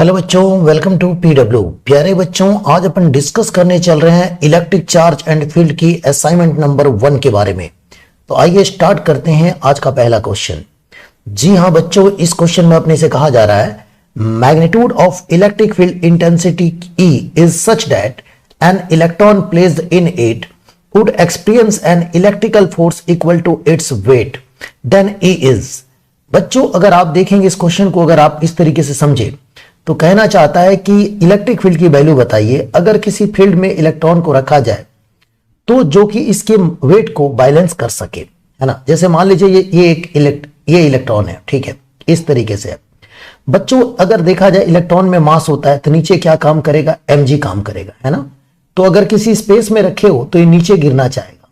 Hello बच्चों, welcome to PW. प्यारे बच्चों, आज अपन डिस्कस करने चल रहे हैं इलेक्ट्रिक चार्ज एंड फील्ड की असाइनमेंट नंबर 1 के बारे में। तो आइए स्टार्ट करते हैं आज का पहला क्वेश्चन। जी हाँ बच्चों, इस क्वेश्चन में अपने से कहा जा रहा है magnitude of electric field intensity E is such that an electron placed in it would experience an electrical force equal to its weight, then E is. बच्चों, अगर आप देखेंगे इस क्वेश्चन को, अगर आप इस तरीके से समझे तो कहना चाहता है कि इलेक्ट्रिक फील्ड की वैल्यू बताइए अगर किसी फील्ड में इलेक्ट्रॉन को रखा जाए तो जो कि इसके वेट को बैलेंस कर सके, है ना। जैसे मान लीजिए ये इलेक्ट्रॉन है, ठीक है, इस तरीके से। बच्चों, अगर देखा जाए इलेक्ट्रॉन में मास होता है तो नीचे क्या काम करेगा, mg काम करेगा, है ना। तो अगर किसी स्पेस में रखे हो तो ये नीचे गिरना चाहेगा।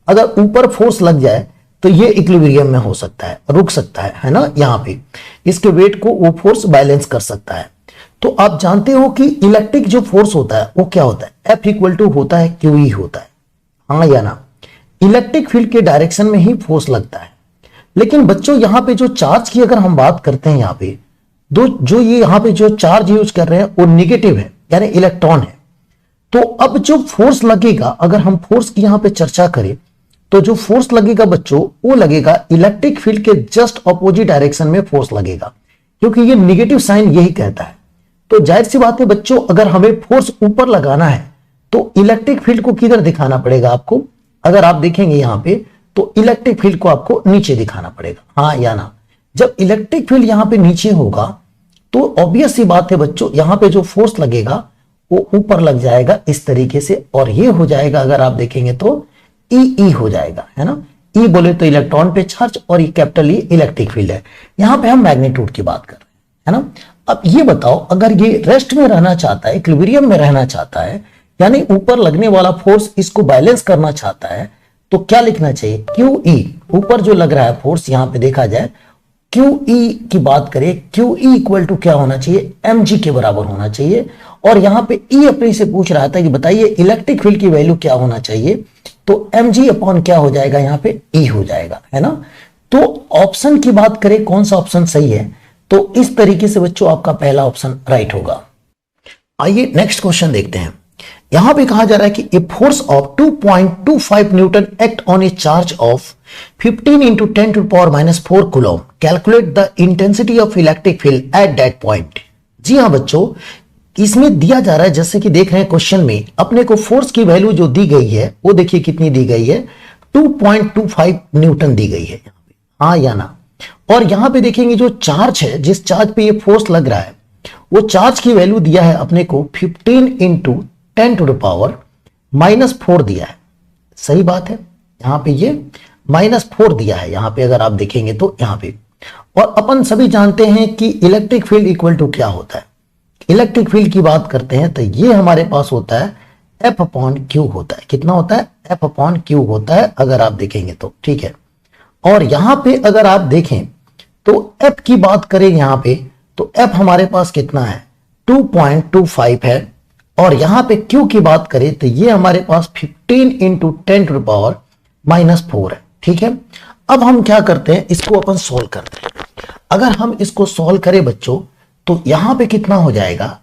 अगर ऊपर फोर्स लग जाए तो ये इक्विलिब्रियम में हो सकता है, रुक सकता है ना। यहां पे इसके वेट को वो फोर्स बैलेंस कर सकता है। तो आप जानते हो कि इलेक्ट्रिक जो फोर्स होता है वो क्या होता है, F इक्वल टू होता है QE होता है, हाँ या ना। इलेक्ट्रिक फील्ड के डायरेक्शन में ही फोर्स लगता है। लेकिन बच्चों, यहां पे जो चार्ज की अगर हम बात करते हैं, यहां पे जो ये यहां पे जो चार्ज यूज कर रहे हैं वो निगेटिव है, यानी इलेक्ट्रॉन है। तो अब जो फोर्स लगेगा, अगर हम फोर्स की यहां पे चर्चा करें तो जो फोर्स लगेगा बच्चों वो लगेगा इलेक्ट्रिक फील्ड के जस्ट अपोजिट डायरेक्शन में फोर्स लगेगा, क्योंकि ये निगेटिव साइन यही कहता है। तो जाहिर सी बात है बच्चों, अगर हमें फोर्स ऊपर लगाना है तो इलेक्ट्रिक फील्ड को किधर दिखाना पड़ेगा आपको। अगर आप देखेंगे यहां पे तो इलेक्ट्रिक फील्ड को आपको नीचे दिखाना पड़ेगा, हाँ या ना। जब इलेक्ट्रिक फील्ड यहां पे नीचे होगा तो ऑब्वियस सी बात है बच्चों, यहां पे जो फोर्स लगेगा वो ऊपर लग जाएगा इस तरीके से, और ये हो जाएगा, अगर आप देखेंगे तो ई हो जाएगा, है ना। ई बोले तो इलेक्ट्रॉन पे चार्ज, और ये कैपिटल ई इलेक्ट्रिक फील्ड है। यहां पे हम मैग्नीट्यूड की बात कर रहे हैं, है ना। अब ये बताओ, अगर ये रेस्ट में रहना चाहता है, इक्विलिब्रियम में रहना चाहता है, यानी ऊपर लगने वाला फोर्स इसको बैलेंस करना चाहता है, तो क्या लिखना चाहिए, QE। ऊपर जो लग रहा है फोर्स, यहां पे देखा जाए QE की बात करें, QE इक्वल टू क्या होना चाहिए, mg के बराबर होना चाहिए। और यहां पे E अपने से पूछ रहा था कि बताइए इलेक्ट्रिक फील्ड की वैल्यू क्या होना चाहिए, तो mg अपॉन क्या हो जाएगा, यहां पे E हो जाएगा, है ना। तो ऑप्शन की बात करें कौन सा ऑप्शन सही है, तो इस तरीके से बच्चों आपका पहला ऑप्शन राइट होगा। आइए नेक्स्ट क्वेश्चन देखते हैं। यहां पे कहा जा रहा है कि a force of 2.25 newton act on a charge of 15 into 10 to the power minus 4 coulomb, calculate the intensity of electric field at that point. जी हाँ बच्चों, इसमें दिया जा रहा है, जैसे कि देख रहे हैं क्वेश्चन में अपने को फोर्स की वैल्यू जो दी गई है वो देखिए कितनी दी गई है, 2.25 न्यूटन दी गई है यहां पे, हाँ या ना। और यहां पे देखेंगे जो चार्ज है, जिस चार्ज पे ये फोर्स लग रहा है, वो चार्ज की वैल्यू दिया है अपने को 15 into 10 to the power -4 दिया है। सही बात है, यहां पे ये -4 दिया है यहां पे, अगर आप देखेंगे तो यहां पे। और अपन सभी जानते हैं कि इलेक्ट्रिक फील्ड इक्वल टू क्या होता है। इलेक्ट्रिक फील्ड की बात करते हैं तो ये हमारे पास होता है F अपॉन Q होता है। कितना होता है, F अपॉन Q होता है, अगर आप देखेंगे तो, ठीक है। और यहां पे अगर आप देखें तो F की बात करें यहां पे, तो F हमारे पास कितना है, 2.25 है। और यहां पे Q की बात करें तो ये हमारे पास 15 into 10 to the power -4 है, ठीक है। अब हम क्या करते हैं, इसको अपन सोल्व करते हैं। अगर हम इसको सोल्व करें बच्चों तो यहां पे कितना हो जाएगा,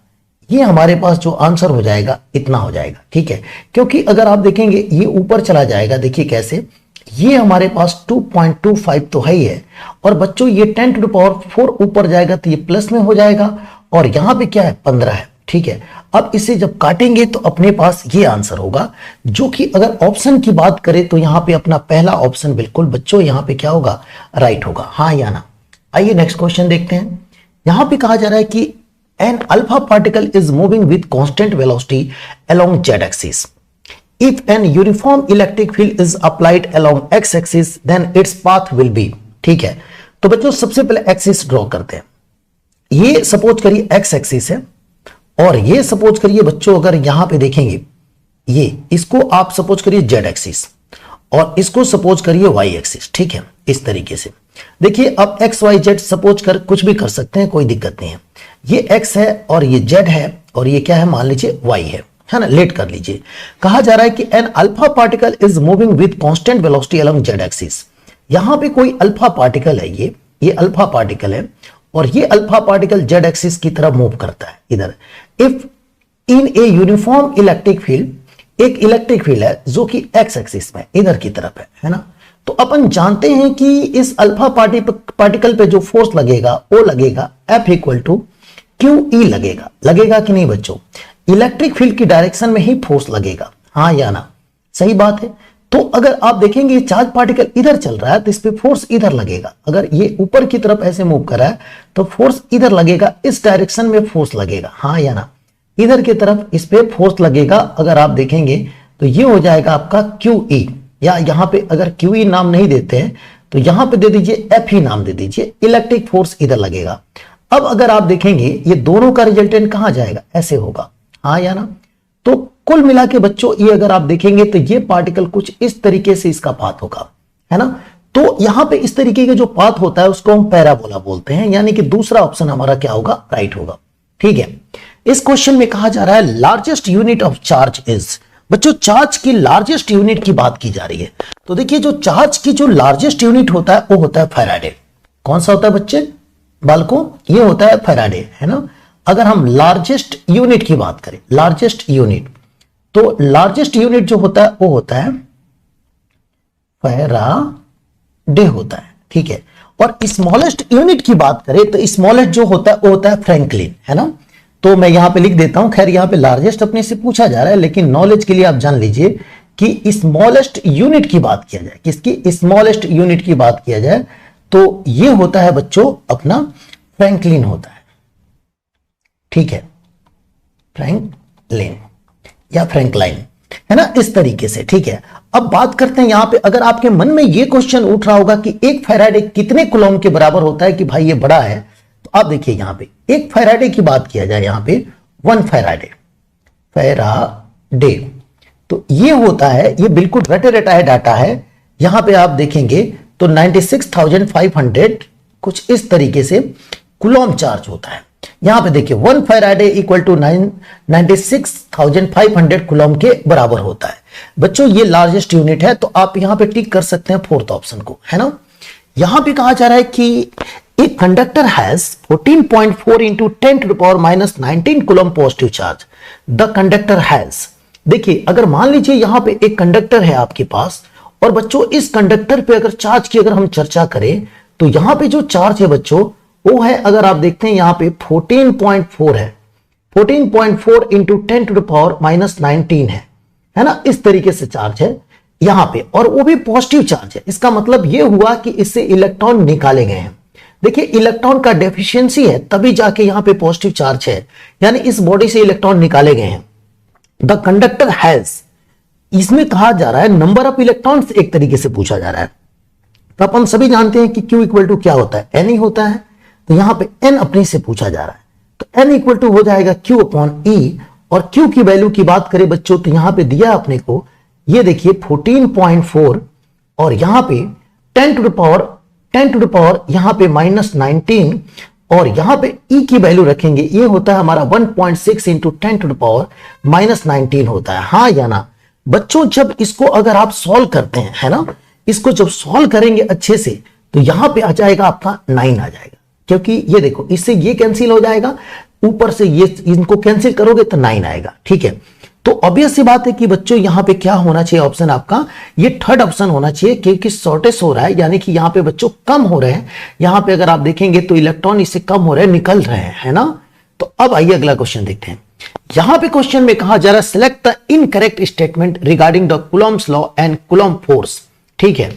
ये हमारे पास जो आंसर हो जाएगा इतना हो जाएगा, ठीक है। क्योंकि अगर आप देखेंगे ये ऊपर चला जाएगा, देखिए कैसे, ये हमारे पास 2.25 तो है ही है, और बच्चों ये 10 to the power 4 ऊपर जाएगा तो ये प्लस में हो जाएगा, और यहां पे क्या है, 15 है, ठीक है। अब इसे जब काटेंगे तो अपने पास ये आंसर होगा, जो कि अगर ऑप्शन की बात करें तो यहां पे अपना पहला ऑप्शन बिल्कुल बच्चों यहां पे क्या होगा, राइट होगा, हाँ या ना। आइए नेक्स्ट क्वेश्चन देखते हैं। यहां पे कहा जा रहा है कि an alpha particle is moving with constant velocity along z axis. If an uniform electric field is applied along x axis, then its path will be, ठीक है। तो बच्चों सबसे पहले एक्सिस ड्रॉ करते हैं। ये सपोज करिए x एक्सिस है, और ये सपोज करिए बच्चों, अगर यहां पे देखेंगे ये, इसको आप सपोज करिए z एक्सिस, और इसको सपोज करिए y एक्सिस, ठीक है। इस तरीके से देखिए, अब x y z सपोज कर कुछ भी कर सकते हैं, कोई दिक्कत नहीं है। ये x है और ये z है, और ये क्या है, मान लीजिए y है ना। लेट कर लीजिए। कहा जा रहा है कि an alpha particle is moving with constant velocity along z axis. यहां पे कोई अल्फा पार्टिकल है, ये अल्फा पार्टिकल है, और ये अल्फा पार्टिकल जेड एक्सिस की तरफ मूव करता है इधर। If in a uniform electric field, एक इलेक्ट्रिक फील्ड है जो कि एक्स एक्सिस में इधर की तरफ है ना, तो अपन जानते हैं कि इस अल्फा पार्टिकल पे जो फोर्स लगेगा वो लगेगा F इक्वल टू QE लगेगा कि नहीं बच्चों? इलेक्ट्रिक फील्ड की डायरेक्शन में ही फोर्स लगेगा, हाँ या ना? सही बात है। तो अगर आप देखेंगे ये चार्ज पार्टिकल इधर चल रहा है तो इस पे फोर्स इधर लगेगा। अगर ये ऊपर की तरफ ऐसे मूव कर रहा है तो फोर्स इधर लगेगा, इस डायरेक्शन में फोर्स लगेगा, हाँ या ना? इधर की तरफ इस पे फोर्स लगेगा। अगर आप देखेंगे तो ये हो जाएगा आपका QE, या यहां पे अगर QE नाम नहीं देते हैं तो यहां पे दे दीजिए F ही नाम दे दीजिए, इलेक्ट्रिक फोर्स इधर लगेगा। अब अगर आप देखेंगे ये दोनों का रिजल्टेंट कहां जाएगा, ऐसे होगा, हाँ या ना? तो कुल मिला के बच्चों ये अगर आप देखेंगे तो ये पार्टिकल कुछ इस तरीके से इसका पाथ होगा, है ना? तो यहां पे इस तरीके का जो पाथ होता है उसको हम पैराबोला बोलते हैं, यानी कि दूसरा ऑप्शन हमारा क्या होगा, राइट होगा। ठीक है, इस क्वेश्चन में कहा जा रहा है largest unit of charge is, बच्चों चार्ज की लार्जेस्ट यूनिट की बात की जा रही है। तो देखिए जो चार्ज की जो लार्जेस्ट यूनिट होता है वो होता है फैराडे। कौन सा होता है बच्चे, बालकों? ये होता है फैराडे, है ना? अगर हम लार्जेस्ट यूनिट की बात करें, लार्जेस्ट यूनिट, तो लार्जेस्ट यूनिट जो होता है वो होता है फैराडे होता है। ठीक है, और स्मॉलेस्ट यूनिट की बात करें तो स्मॉलेस्ट जो होता है वो होता है फ्रैंकलिन, है ना? तो मैं यहां पे लिख देता हूं। खैर यहां पे लार्जेस्ट अपने से पूछा जा रहा है, लेकिन नॉलेज के लिए आप जान लीजिए कि स्मॉलेस्ट यूनिट की बात किया जाए, किसकी? स्मॉलेस्ट यूनिट की बात किया जाए तो ये होता है बच्चों अपना फ्रैंकलिन होता है। ठीक है, फ्रैंकलिन या फ्रैंकलाइन, है ना, इस तरीके से। ठीक है, अब बात करते हैं यहां पे, अगर आपके मन में ये क्वेश्चन उठ रहा होगा कि एक फैराडे कितने कूलॉम के बराबर होता है कि भाई ये बड़ा है, तो आप देखिए यहां पे एक फैराडे की बात किया जाए, यहां पे 1 फैराडे, तो ये होता है, ये बिल्कुल रटे रटाया डाटा है। यहां पे आप देखेंगे तो 96,500 कुछ इस तरीके से कूलॉम चार्ज होता है। यहां पे देखिए 1 फैराडे इक्वल टू 96,500 कूलॉम के बराबर होता है। बच्चों ये लार्जेस्ट यूनिट है, तो आप यहां पे टिक कर सकते हैं फोर्थ ऑप्शन को, है ना? यहां पे कहा जा रहा है कि एक conductor has 14.4 into 10 to the power -19 coulomb positive charge. The conductor has, देखिए अगर मान लीजिए यहां पे एक कंडक्टर है आपके पास, और बच्चों इस कंडक्टर पे अगर चार्ज की अगर हम चर्चा करें तो यहां पे जो चार्ज है बच्चों वो है, अगर आप देखते हैं यहां पे 14.4 है, 14.4 इंटू 10 टू द पावर -19 है ना? इस तरीके से चार्ज है यहां पे, और वो भी पॉजिटिव चार्ज है। इसका मतलब ये हुआ कि इससे इलेक्ट्रॉन निकाले गए हैं। देखिए इलेक्ट्रॉन का डेफिशिएंसी है तभी जाके यहां पे पॉजिटिव चार्ज है, यानी इस बॉडी से इलेक्ट्रॉन निकाले गए हैं। द कंडक्टर हैज, इसमें कहा जा रहा है नंबर ऑफ इलेक्ट्रॉन्स एक तरीके से पूछा जा रहा है। तो अपन सभी जानते हैं कि Q इक्वल टू क्या होता है, N ही होता है। तो यहां पे N अपने से पूछा जा रहा है, तो N इक्वल टू हो जाएगा Q अपॉन E, और Q की वैल्यू की बात करें बच्चों तो यहां पे दिया अपने को, ये देखिए 14.4, और यहां पे 10 टू द पावर यहां पे -19, और यहां पे E की वैल्यू रखेंगे, ये होता है हमारा 1.6 इंटू 10 टू द पावर -19 होता है, हाँ या ना? बच्चों जब इसको अगर आप सॉल्व करते हैं, है ना, इसको जब सॉल्व करेंगे अच्छे से तो यहां पे आ जाएगा आपका 9 आ जाएगा, क्योंकि ये देखो इससे ये कैंसिल हो जाएगा, ऊपर से ये इनको कैंसिल करोगे तो 9 आएगा। ठीक है, तो ऑब्वियस सी बात है कि बच्चों यहां पे क्या होना चाहिए ऑप्शन आपका, ये थर्ड ऑप्शन होना चाहिए, क्योंकि शॉर्टेज हो रहा है, यानी कि यहां पे बच्चों कम हो रहे हैं। यहां पे अगर आप देखेंगे तो इलेक्ट्रॉन इससे कम हो रहे हैं, निकल रहे हैं, है ना? तो अब आइए अगला क्वेश्चन देखते हैं। यहां पे क्वेश्चन में कहा जा रहा है select the incorrect statement regarding the Coulomb's law and Coulomb force. ठीक है,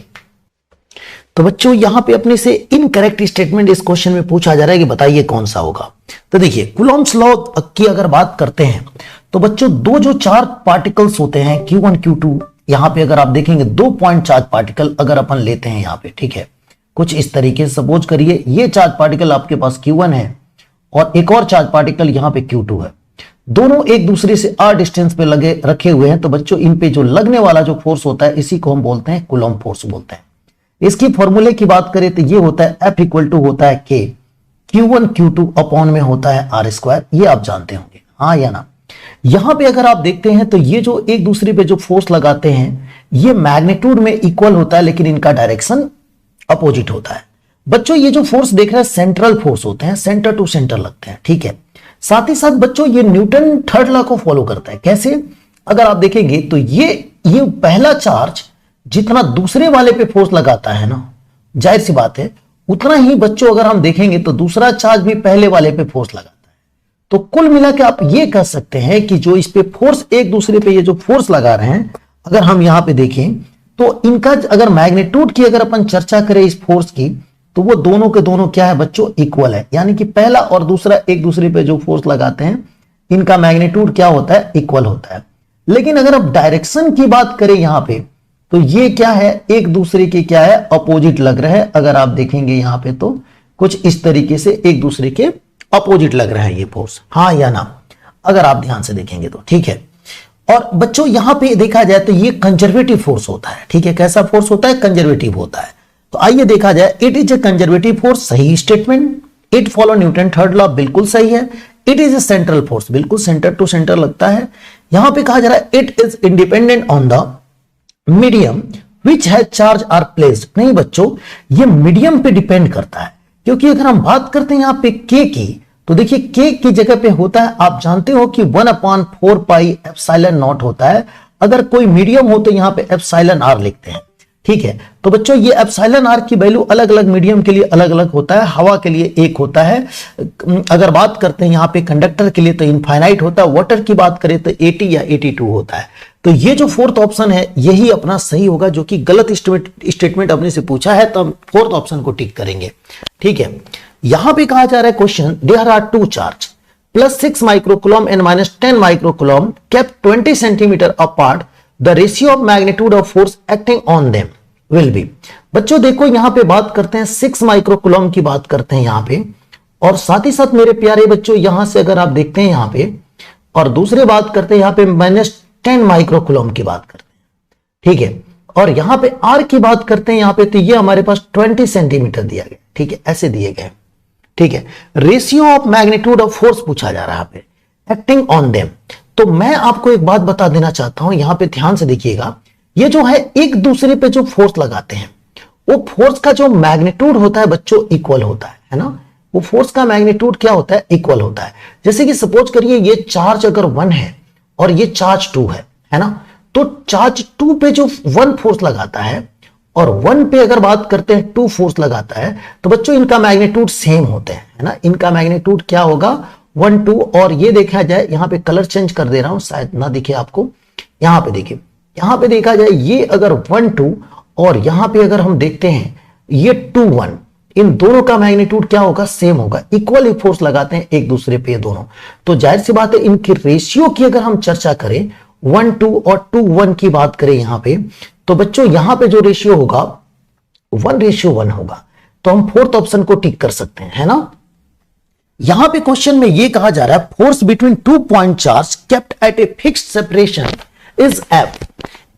तो बच्चों यहां पे अपने से इनकरेक्ट स्टेटमेंट इस क्वेश्चन में पूछा जा रहा है कि बताइए कौन सा होगा। तो देखिए कूलॉम्स लॉ की अगर बात करते हैं तो बच्चों दो जो चार्ज पार्टिकल्स होते हैं Q1 Q2, यहां पे अगर आप देखेंगे 2 पॉइंट चार्ज पार्टिकल अगर अपन लेते हैं यहां पे, ठीक है, कुछ इस तरीके से सपोज करिए ये चार्ज पार्टिकल आपके पास Q1 है और एक और चार्ज पार्टिकल यहां पे Q2 है, दोनों एक दूसरे से r डिस्टेंस पे लगे रखे हुए हैं। तो बच्चों इन पे जो लगने वाला जो फोर्स होता है इसी को हम बोलते हैं कूलॉम फोर्स बोलते हैं। इसकी फॉर्मूले की बात करें तो ये होता है F इक्वल टू होता है K, Q1 Q2 अपॉन में होता है R², ये आप जानते होंगे, हाँ या ना? यहां पे अगर आप देखते हैं तो ये जो एक दूसरे पे जो फोर्स लगाते हैं ये मैग्नीट्यूड में इक्वल होता है, लेकिन इनका डायरेक्शन अपोजिट होता है। बच्चों ये जो फोर्स देख रहे हैं सेंट्रल फोर्स होते हैं, सेंटर टू सेंटर लगते हैं, ठीक है। साथ ही साथ बच्चों ये न्यूटन थर्ड लॉ को फॉलो करता है। कैसे? अगर आप देखेंगे तो ये पहला चार्ज जितना दूसरे वाले पे फोर्स लगाता है ना, जाहिर सी बात है उतना ही बच्चों अगर हम देखेंगे तो दूसरा चार्ज भी पहले वाले पे फोर्स लगाता है। तो कुल मिला के आप ये कह सकते हैं कि जो इस पे फोर्स एक दूसरे पे ये जो फोर्स लगा रहे हैं, अगर हम यहां पे देखें तो इनका अगर मैग्नीट्यूड की अगर अपन चर्चा करें इस फोर्स की, तो वो दोनों के दोनों क्या है बच्चों? इक्वल है। यानी कि पहला और दूसरा एक दूसरे पे जो फोर्स लगाते हैं इनका मैग्नीट्यूड क्या होता है? इक्वल होता है। लेकिन अगर आप डायरेक्शन की बात करें यहां पे, तो ये क्या है? एक दूसरे के क्या है? अपोजिट लग रहे हैं। अगर आप देखेंगे यहां पे तो कुछ इस तरीके से एक दूसरे के अपोजिट लग रहा है ये फोर्स, हाँ या ना? अगर आप ध्यान से देखेंगे तो ठीक है। और बच्चों यहां पे देखा जाए तो ये कंजर्वेटिव फोर्स होता है, ठीक है। कैसा फोर्स होता है? कंजर्वेटिव होता है। तो आइए देखा जाए, it is a conservative force, सही statement. It follow newton third law, बिल्कुल सही है। It is a central force, बिल्कुल सेंटर टू सेंटर लगता है। यहां पे कहा जा रहा है it is independent on the medium which has charge are placed. नहीं बच्चों, ये मीडियम पे डिपेंड करता है, क्योंकि अगर हम बात करते हैं यहां पे के की, तो देखिए के की जगह पे होता है, आप जानते हो कि 1/4 पाई एप्सिलॉन नॉट होता है। अगर कोई मीडियम हो तो यहां पे एप्सिलॉन आर लिखते हैं, ठीक है। तो बच्चों ये एप्सिलॉन आर की वैल्यू अलग अलग मीडियम के लिए अलग अलग होता है। हवा के लिए एक होता है, अगर बात करते हैं यहां पे कंडक्टर के लिए तो इनफाइनाइट होता है। वाटर की बात करें तो 80 या 82 होता है। तो ये जो फोर्थ ऑप्शन है यही अपना सही होगा, जो कि गलत स्टेटमेंट अपने से पूछा है तो हम फोर्थ ऑप्शन को टिक करेंगे, ठीक है। यहां पे कहा जा रहा है question, there are two charge +6 microcoulomb and -10 microcoulomb kept 20 centimetre apart, the ratio of magnitude of force acting on them will be. बच्चों देखो यहां पे बात करते हैं 6 माइक्रोकूलम की बात करते हैं यहां पे, और साथ ही साथ मेरे प्यारे बच्चों यहां से अगर आप देखते हैं यहां पे, और दूसरे बात करते हैं यहां पे -10 माइक्रोकूलम की बात करते हैं, ठीक है। और यहां पे आर की बात करते हैं यहां पे, तो ये हमारे पास 20 सेंटीमीटर दिया गया, ठीक है, ऐसे दिए गए, ठीक है। Ratio of magnitude of force पूछा जा रहा है पे, एक्टिंग ऑन देम। तो मैं आपको एक बात बता देना चाहता हूं, यहां पे ध्यान से देखिएगा, ये जो है एक दूसरे पे जो फोर्स लगाते हैं, वो फोर्स का जो मैग्नीट्यूड होता है बच्चों इक्वल होता है ना। वो फोर्स का मैग्नीट्यूड क्या होता है? इक्वल होता है। जैसे कि सपोज करिए ये चार्ज अगर 1 है और ये चार्ज 2 है ना, तो चार्ज 2 पे जो 1 फोर्स लगाता है और 1 पे अगर बात करते हैं 2 फोर्स लगाता है, तो बच्चों इनका मैग्नीट्यूड सेम होते हैं, है ना। इनका मैग्नीट्यूड क्या होगा? 1, 2। और ये देखा जाए, यहां पे कलर चेंज कर दे रहा हूं, शायद ना दिखे आपको। यहां पे देखिए, यहां पे देखा जाए ये अगर 1, 2 और यहां पे अगर हम देखते हैं ये 2, 1, इन दोनों का मैग्नीट्यूड क्या होगा? सेम होगा। इक्वल फोर्स लगाते हैं एक दूसरे पे दोनों, तो जाहिर सी बात है इनकी रेशियो की अगर हम चर्चा करें 1, 2 और 2, 1 की बात करें यहां पे, तो बच्चों यहां पे जो रेशियो होगा 1:1 होगा। तो हम फोर्थ ऑप्शन को टिक कर सकते हैं, है ना। यहां पे क्वेश्चन में यह कहा जा रहा है, force between 2 point charge kept at a fixed separation is F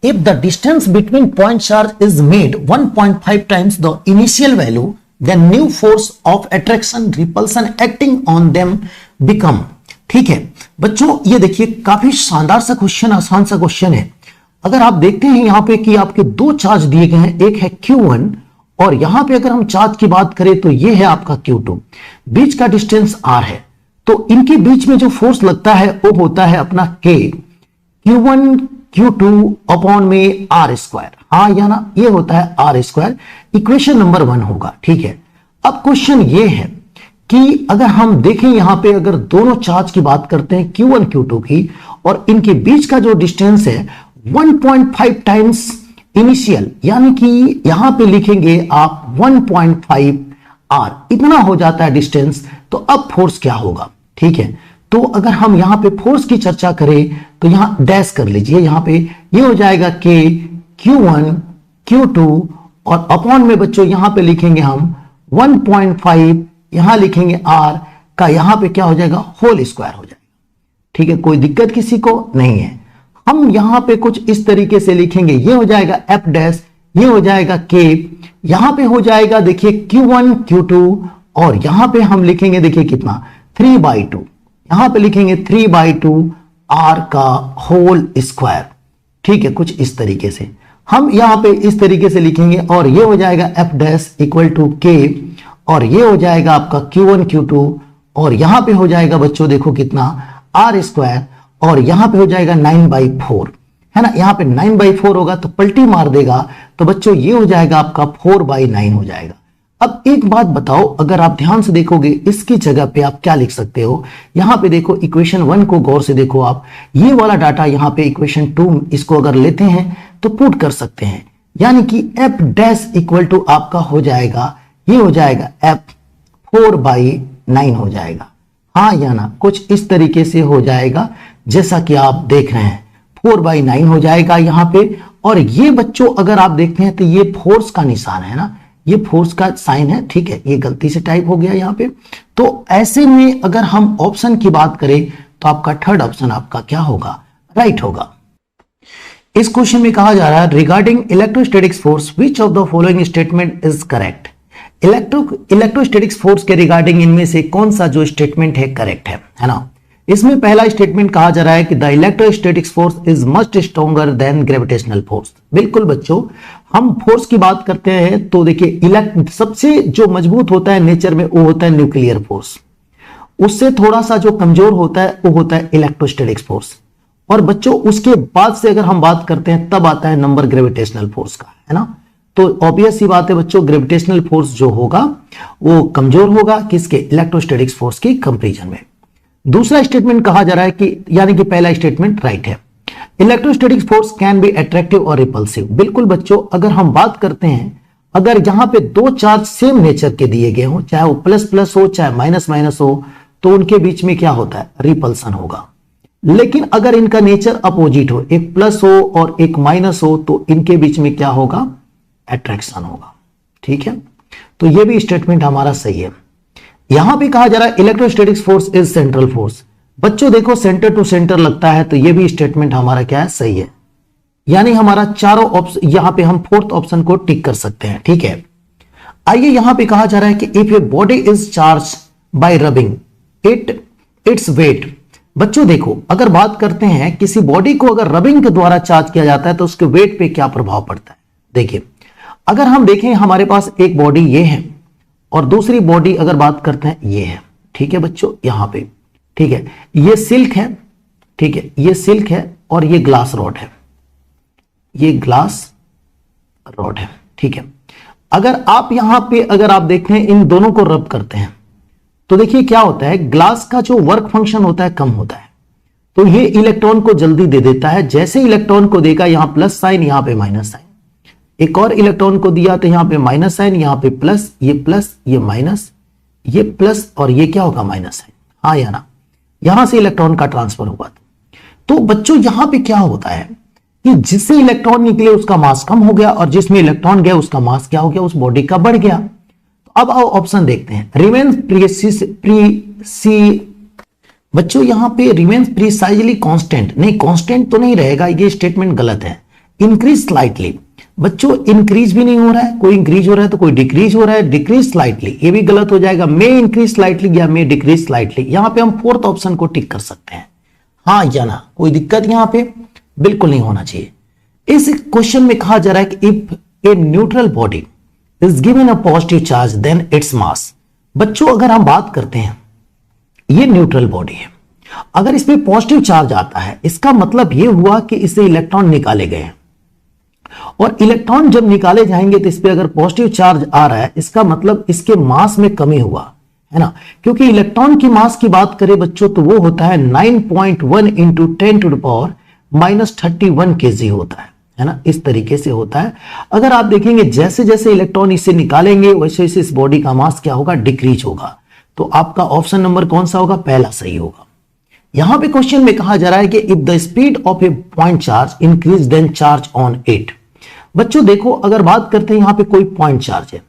if the distance between point charge is made 1.5 times the initial value, then new force of attraction repulsion acting on them become। ठीक है बच्चों, ये देखिए काफी शानदार सा question, आसान सा क्वेश्चन है। अगर आप देखते हैं यहां पे कि आपके 2 चार्ज दिए गए हैं, एक है Q1 और यहां पे अगर हम चार्ज की बात करें तो ये है आपका Q2, बीच का डिस्टेंस R है। तो इनके बीच में जो फोर्स लगता है वो होता है अपना K, Q1 Q2 अपॉन में R², हाँ या ना, ये होता है R²। इक्वेशन नंबर 1 होगा, ठीक है। अब क्वेश्चन ये है कि अगर हम देखें यहां पे, अगर दोनों चार्ज की बात करते हैं Q1 Q2 की, और इनके बीच का जो डिस्टेंस है 1.5 टाइम्स इनिशियल, यानी कि यहां पे लिखेंगे आप 1.5 R, इतना हो जाता है डिस्टेंस। तो अब फोर्स क्या होगा? ठीक है, तो अगर हम यहां पे फोर्स की चर्चा करें तो यहां डैश कर लीजिए, यहां पे ये हो जाएगा K, Q1 Q2 और अपॉन में बच्चों यहां पे लिखेंगे हम 1.5, यहां लिखेंगे R का, यहां पे क्या हो जाएगा? होल स्क्वायर हो जाएगा। ठीक है, कोई दिक्कत किसी को नहीं है। हम यहां पे कुछ इस तरीके से लिखेंगे, ये हो जाएगा F डैश, ये हो जाएगा K, यहां पे हो जाएगा देखिए Q1 Q2 और यहां पे हम लिखेंगे देखिए कितना 3/2, यहां पे लिखेंगे 3/2 R का होल स्क्वायर। ठीक है, कुछ इस तरीके से हम यहां पे इस तरीके से लिखेंगे और ये हो जाएगा F dash equal to K और ये हो जाएगा आपका Q1 Q2, और यहां पे हो जाएगा बच्चों देखो कितना R स्क्वायर, और यहां पे हो जाएगा 9/4, है ना। यहां पे 9/4 होगा तो पलटी मार देगा, तो बच्चों ये हो जाएगा आपका 4/9 हो जाएगा। अब एक बात बताओ, अगर आप ध्यान से देखोगे इसकी जगह पे आप क्या लिख सकते हो, यहां पे देखो इक्वेशन 1 को गौर से देखो आप, ये वाला डाटा यहां पे इक्वेशन 2 इसको अगर लेते हैं तो पुट कर सकते हैं, यानी कि f डैश इक्वल टू आपका हो जाएगा, ये हो जाएगा f 4/9 हो जाएगा। हाँ या ना, कुछ इस तरीके से हो जाएगा जैसा कि आप देख रहे हैं, 4/9 हो जाएगा यहां पे। और ये बच्चों अगर आप देखते हैं तो ये फोर्स का निशान है ना, ये फोर्स का साइन है, ठीक है, ये गलती से टाइप हो गया यहां पे। तो ऐसे में अगर हम ऑप्शन की बात करें तो आपका थर्ड ऑप्शन आपका क्या होगा, राइट होगा। इस क्वेश्चन में कहा जा रहा है regarding electrostatics force which of the following statement is correct. Electrostatics force के रिगार्डिंग इनमें से कौन सा जो स्टेटमेंट है करेक्ट है ना। इसमें पहला स्टेटमेंट कहा जा रहा है कि the electrostatics force is much stronger than gravitational force. बिल्कुल बच्चों, हम फोर्स की बात करते हैं तो देखिए सबसे जो मजबूत होता है नेचर में वो होता है न्यूक्लियर फोर्स, उससे थोड़ा सा जो कमजोर होता है वो होता है इलेक्ट्रोस्टैटिक्स फोर्स। और बच्चों उसके बाद से अगर हम बात करते हैं तब आता है नंबर ग्रेविटेशनल फोर्स का, है ना। तो ऑब्वियस सी बात है बच्चों, ग्रेविटेशनल फोर्स जो होगा वो कमजोर होगा किसके, इलेक्ट्रोस्टैटिक्स फोर्स की कंपैरिजन में। दूसरा स्टेटमेंट कहा जा रहा है कि यानी कि पहला स्टेटमेंट राइट है, electrostatic force can be attractive और रिपल्सिव। बिल्कुल बच्चों, अगर हम बात करते हैं, अगर यहां पे दो चार्ज सेम नेचर के दिए गए हो, चाहे वो प्लस प्लस हो चाहे माइनस माइनस हो, तो उनके बीच में क्या होता है, रिपल्सन होगा। लेकिन अगर इनका नेचर अपोजिट हो, एक प्लस हो और एक माइनस हो, तो इनके बीच में क्या होगा, अट्रैक्शन होगा। ठीक है, तो यह भी स्टेटमेंट हमारा सही है। यहां भी कहा जा रहा है electrostatics force is central force. बच्चों देखो सेंटर टू सेंटर लगता है, तो यह भी स्टेटमेंट हमारा क्या है, सही है। यानी हमारा चारों ऑप्शन, यहां पे हम फोर्थ ऑप्शन को टिक कर सकते हैं। ठीक है, आइए यहां पे कहा जा रहा है कि if a body is charge by rubbing its weight. बच्चों देखो, अगर बात करते हैं किसी बॉडी को अगर रबिंग के द्वारा चार्ज किया जाता है तो उसके वेट पे क्या प्रभाव पड़ता है। देखिए, अगर हम देखें हमारे पास एक बॉडी ये है और दूसरी बॉडी अगर बात करते हैं ये है। ठीक है बच्चों, यहां पे ठीक है, ये सिल्क है, ठीक है, ये सिल्क है और ये ग्लास रॉड है, ये ग्लास रॉड है। ठीक है, अगर आप यहां पे अगर आप देखें इन दोनों को रब करते हैं तो देखिए क्या होता है, ग्लास का जो वर्क फंक्शन होता है कम होता है, तो ये इलेक्ट्रॉन को जल्दी दे देता है। जैसे इलेक्ट्रॉन को देगा, यहां प्लस साइन, यहां पे माइनस साइन, एक और इलेक्ट्रॉन को दिया तो यहां पे माइनस साइन, यहां पे प्लस, ये माइनस, ये प्लस और ये क्या होगा, माइनस साइन। हाँ या ना, यहां से इलेक्ट्रॉन का ट्रांसफर हुआ। तो बच्चों यहां पे क्या होता है कि जिससे इलेक्ट्रॉन निकले उसका मास कम हो गया और जिसमें इलेक्ट्रॉन गया उसका मास क्या हो गया, उस बॉडी का बढ़ गया। तो अब आओ ऑप्शन देखते हैं, रिमेन्स बच्चों यहां पे रिमेन्स प्रिसाइजली कांस्टेंट, नहीं कांस्टेंट तो नहीं रहेगा, ये स्टेटमेंट गलत है। इंक्रीज स्लाइटली, बच्चों इंक्रीज भी नहीं हो रहा है, कोई इंक्रीज हो रहा है तो कोई डिक्रीज हो रहा है, डिक्रीज स्लाइटली ये भी गलत हो जाएगा। मे इंक्रीज स्लाइटली या मे डिक्रीज स्लाइटली, यहां पे हम फोर्थ ऑप्शन को टिक कर सकते हैं। हाँ या ना, कोई दिक्कत यहां पे बिल्कुल नहीं होना चाहिए। इस क्वेश्चन में कहा जा रहा है कि if a neutral body is given a positive charge then its mass. बच्चों अगर हम बात करते हैं, ये न्यूट्रल बॉडी है, अगर इसमें पॉजिटिव चार्ज आता है इसका मतलब यह हुआ कि इससे इलेक्ट्रॉन निकाले गए हैं, और इलेक्ट्रॉन जब निकाले जाएंगे तो इस पे अगर पॉजिटिव चार्ज आ रहा है इसका मतलब इसके मास में कमी हुआ है ना, क्योंकि इलेक्ट्रॉन की मास की बात करें बच्चों तो वो होता है 9.1 इंटू 10⁻³ kg होता है ना, इस तरीके से होता है। अगर आप देखेंगे जैसे जैसे इलेक्ट्रॉन इससे निकालेंगे वैसे वैसे इस बॉडी का मास क्या होगा, डिक्रीज होगा। तो आपका ऑप्शन नंबर कौन सा होगा, पहला सही होगा। यहां पे क्वेश्चन में कहा जा रहा है कि if the speed of a point charge increase then charge on it. बच्चों देखो, अगर बात करते हैं यहां पे कोई पॉइंट चार्ज है,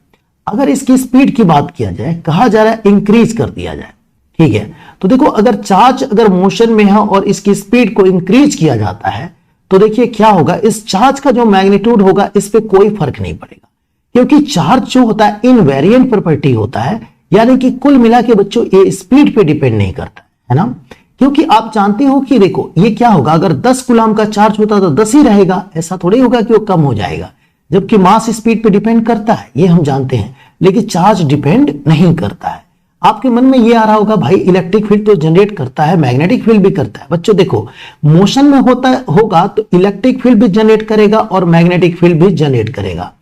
अगर इसकी स्पीड की बात किया जाए, कहा जा रहा है इंक्रीज कर दिया जाए। ठीक है, तो देखो अगर चार्ज अगर मोशन में है और इसकी स्पीड को इंक्रीज किया जाता है तो देखिए क्या होगा, इस चार्ज का जो मैग्नीट्यूड होगा इस पे कोई फर्क नहीं पड़ेगा, क्योंकि चार्ज जो होता है इनवेरिएंट प्रॉपर्टी होता है, यानी कि कुल मिला के बच्चों ये स्पीड पे डिपेंड नहीं करता है ना। क्योंकि आप जानते हो कि देखो ये क्या होगा, अगर 10 कूलम का चार्ज होता तो 10 ही रहेगा, ऐसा थोड़ी होगा कि वो कम हो जाएगा, जबकि मास स्पीड पे डिपेंड करता है, ये हम जानते हैं। लेकिन चार्ज डिपेंड नहीं करता है। आपके मन में ये आ रहा होगा भाई इलेक्ट्रिक फील्ड तो जनरेट करता है, मैग्नेटिक फील्ड भी करता है। बच्चों देखो, मोशन में होगा तो इलेक्ट्रिक फील्ड भी जनरेट करेगा और मैग्नेटिक फील्ड भी जनरेट करेगा,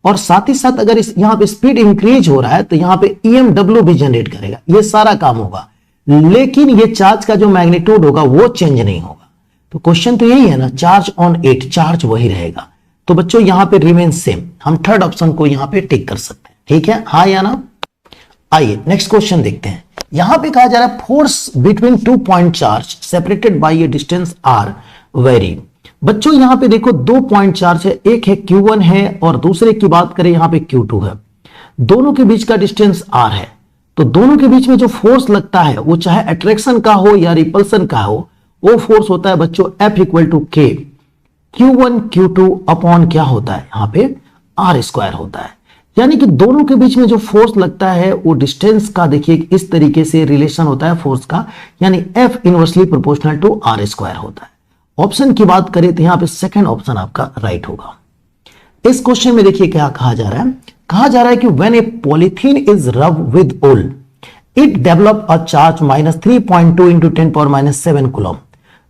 और साथ ही साथ अगर यहाँ पे स्पीड इंक्रीज हो रहा है तो यहाँ पे EMW भी जनरेट करेगा, ये सारा काम होगा। लेकिन ये चार्ज का जो मैग्नीट्यूड होगा वो चेंज नहीं होगा। तो क्वेश्चन तो यही है ना, चार्ज ऑन इट, चार्ज वही रहेगा। तो बच्चों यहाँ पे रिमेन सेम, हम थर्ड ऑप्शन को यहाँ पे टिक कर सकते हैं। ठीक है, हाँ या ना। आइए नेक्स्ट क्वेश्चन देखते हैं। यहां पे कहा जा रहा है force between 2 point charge separated by a distance R vary. बच्चों यहां पे देखो 2 पॉइंट चार्ज है, एक है Q1 है और दूसरे की बात करें यहां पे Q2 है। दोनों के बीच का डिस्टेंस R है, तो दोनों के बीच में जो फोर्स लगता है वो चाहे अट्रैक्शन का हो या रिपल्सन का हो, वो फोर्स होता है बच्चों F equal to K Q1 Q2 upon क्या होता है यहाँ पे R स्क्वायर होता है। यानी कि दोनों के बीच में जो फोर्स लगता है वो डिस्टेंस का देखिए इस तरीके से रिलेशन होता है फोर्स का, यानी F inversely proportional to R square होता है। ऑप्शन की बात करें तो यहां पे सेकंड ऑप्शन आपका राइट होगा। इस क्वेश्चन में देखिए क्या कहा जा रहा है, कहा जा रहा है कि व्हेन ए पॉलीथीन इज रब विद ओल it develop a charge -3.2 into 10⁻⁷ coulomb,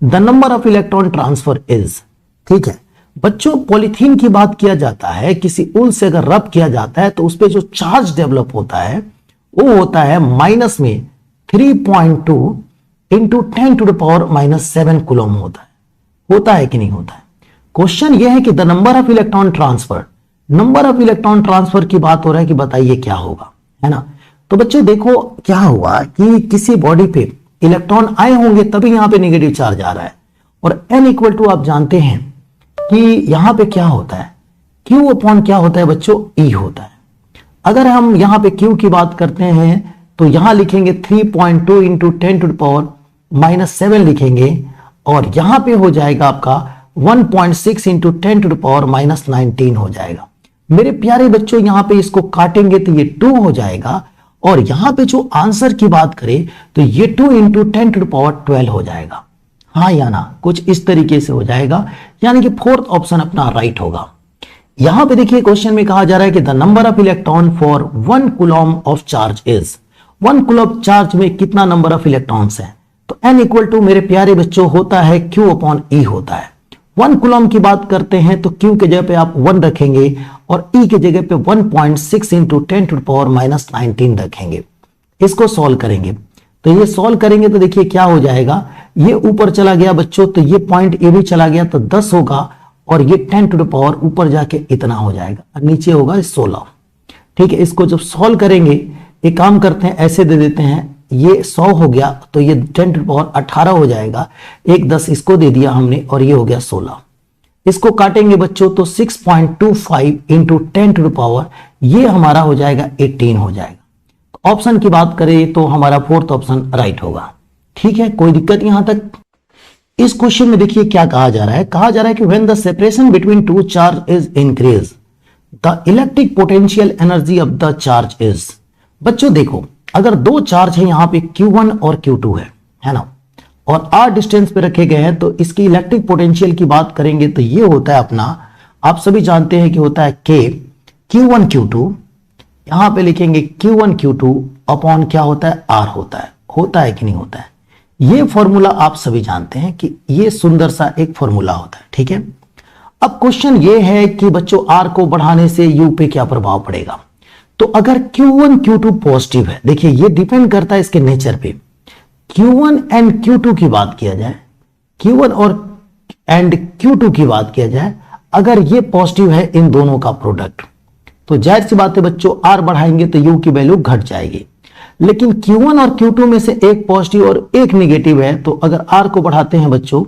the number of electron transfer is. ठीक है बच्चों, पॉलीथीन की बात किया जाता है, किसी उल से अगर रब किया जाता है तो उस पर जो चार्ज डेवलप होता है वो होता है माइनस में 3.2 इंटू 10⁻⁷ कूलम होता है कि नहीं होता है। क्वेश्चन ये है कि the number of electron transfer, number of electron transfer की बात हो रहा है कि बताइए क्या होगा, है ना। तो बच्चों देखो क्या हुआ कि किसी बॉडी पे इलेक्ट्रॉन आए होंगे तभी यहां पे नेगेटिव चार्ज आ रहा है, और n इक्वल टू आप जानते हैं कि यहां पे क्या होता है, Q अपॉन क्या होता है बच्चों, E होता है। अगर हम यहां पे Q की बात करते हैं तो यहां लिखेंगे 3.2 इंटू 10⁻⁷ लिखेंगे, और यहां पे हो जाएगा आपका 1.6 इंटू 10⁻⁻19 हो जाएगा। मेरे प्यारे बच्चों यहां पे इसको काटेंगे तो ये 2 हो जाएगा, और यहां पे जो आंसर की बात करें तो ये 2 इंटू 10⁻12 हो जाएगा। हाँ या ना, कुछ इस तरीके से हो जाएगा, यानी कि फोर्थ ऑप्शन अपना राइट होगा। यहां पे देखिए क्वेश्चन में कहा जा रहा है कि the number of electron for 1 coulomb of charge is, 1 coulomb charge में कितना नंबर ऑफ इलेक्ट्रॉन्स है, तो n इक्वल टू मेरे प्यारे बच्चों होता है Q अपॉन E होता है। 1 कूलम की बात करते हैं तो Q के जगह पे आप 1 रखेंगे और E के जगह पे 1.6 इंटू 10⁻⁻19 रखेंगे। इसको सॉल्व करेंगे तो ये सॉल्व करेंगे तो देखिए क्या हो जाएगा, ये ऊपर चला गया बच्चों तो ये पॉइंट ए भी चला गया तो 10 होगा, और ये 10 टू द पावर ऊपर जाके इतना हो जाएगा और नीचे होगा 16। ठीक है, इसको जब सॉल्व करेंगे एक काम करते हैं ऐसे दे देते हैं, ये 100 हो गया तो ये 10 टू द पावर 18 हो जाएगा, एक 10 इसको दे दिया हमने और ये हो गया 16। इसको काटेंगे बच्चों तो 6.25 इंटू 10 टू द पावर ये हमारा हो जाएगा 18 हो जाएगा। ऑप्शन की बात करें तो हमारा फोर्थ ऑप्शन राइट होगा। ठीक है, कोई दिक्कत यहां तक। इस क्वेश्चन में देखिए क्या कहा जा रहा है, कहा जा रहा है कि when the separation between 2 charge is increase the electric potential energy of the charge is. बच्चों देखो अगर 2 चार्ज है यहां पे Q1 और Q2 है ना, और R डिस्टेंस पे रखे गए हैं, तो इसकी इलेक्ट्रिक पोटेंशियल की बात करेंगे तो ये होता है अपना, आप सभी जानते हैं कि होता है K Q1 Q2, यहां पे लिखेंगे Q1 Q2 अपॉन क्या होता है R होता है कि नहीं होता है। ये फॉर्मूला आप सभी जानते हैं कि ये सुंदर सा एक फॉर्मूला होता है। ठीक है, अब क्वेश्चन ये है कि बच्चों R को बढ़ाने से U पे क्या प्रभाव पड़ेगा। तो अगर Q1 Q2 पॉजिटिव है, देखिए ये डिपेंड करता है इसके नेचर पे। Q1 एंड Q2 की बात किया जाए, Q1 और एंड Q2 की बात किया जाए, अगर ये पॉजिटिव है इन दोनों का प्रोडक्ट, तो जाहिर सी बात है बच्चों R बढ़ाएंगे तो U की वैल्यू घट जाएगी। लेकिन Q1 और Q2 में से एक पॉजिटिव और एक नेगेटिव है, तो अगर R को बढ़ाते हैं बच्चों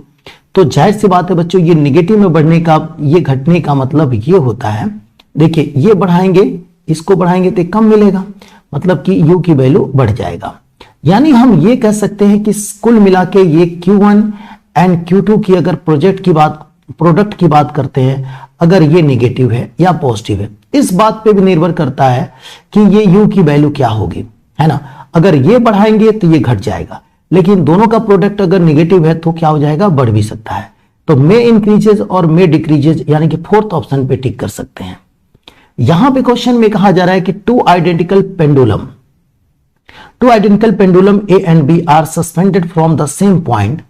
तो जाहिर सी बात है बच्चों ये नेगेटिव में बढ़ने का, ये घटने का मतलब ये होता है, देखिए ये बढ़ाएंगे, इसको बढ़ाएंगे तो कम मिलेगा, मतलब कि U की वैल्यू बढ़ जाएगा। यानी हम ये कह सकते हैं कि कुल मिला के ये Q1 एंड Q2 की अगर प्रोडक्ट की बात करते हैं, अगर ये नेगेटिव है या पॉजिटिव है, इस बात पे भी निर्भर करता है कि ये U की वैल्यू क्या होगी, है ना। अगर ये बढ़ाएंगे तो ये घट जाएगा, लेकिन दोनों का प्रोडक्ट अगर नेगेटिव है तो क्या हो जाएगा, बढ़ भी सकता है। तो मे इंक्रीजेज और मे डिक्रीजेज, यानी कि फोर्थ ऑप्शन पे टिक कर सकते हैं। यहां पे क्वेश्चन में कहा जा रहा है कि two identical pendulum A and B are suspended from the same point.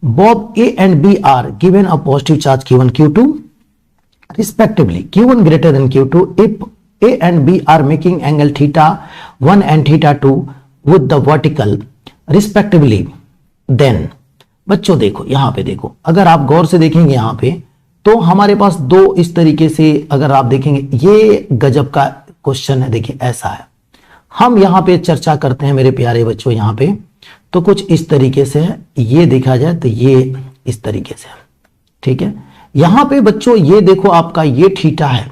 Both A and B are given a positive charge Q1, Q2 respectively. Q1 greater than Q2 if A and B are making angle theta 1 and theta 2 with the vertical respectively. Then बच्चों देखो यहां पे देखो, अगर आप गौर से देखेंगे यहां पे तो हमारे पास दो इस तरीके से अगर आप देखेंगे, ये गजब का क्वेश्चन है। देखिए ऐसा है, हम यहां पे चर्चा करते हैं मेरे प्यारे बच्चों, यहां पे तो कुछ इस तरीके से है, ये देखा जाए तो ये इस तरीके से है, ठीक है। यहां पे बच्चों ये देखो आपका ये थीटा है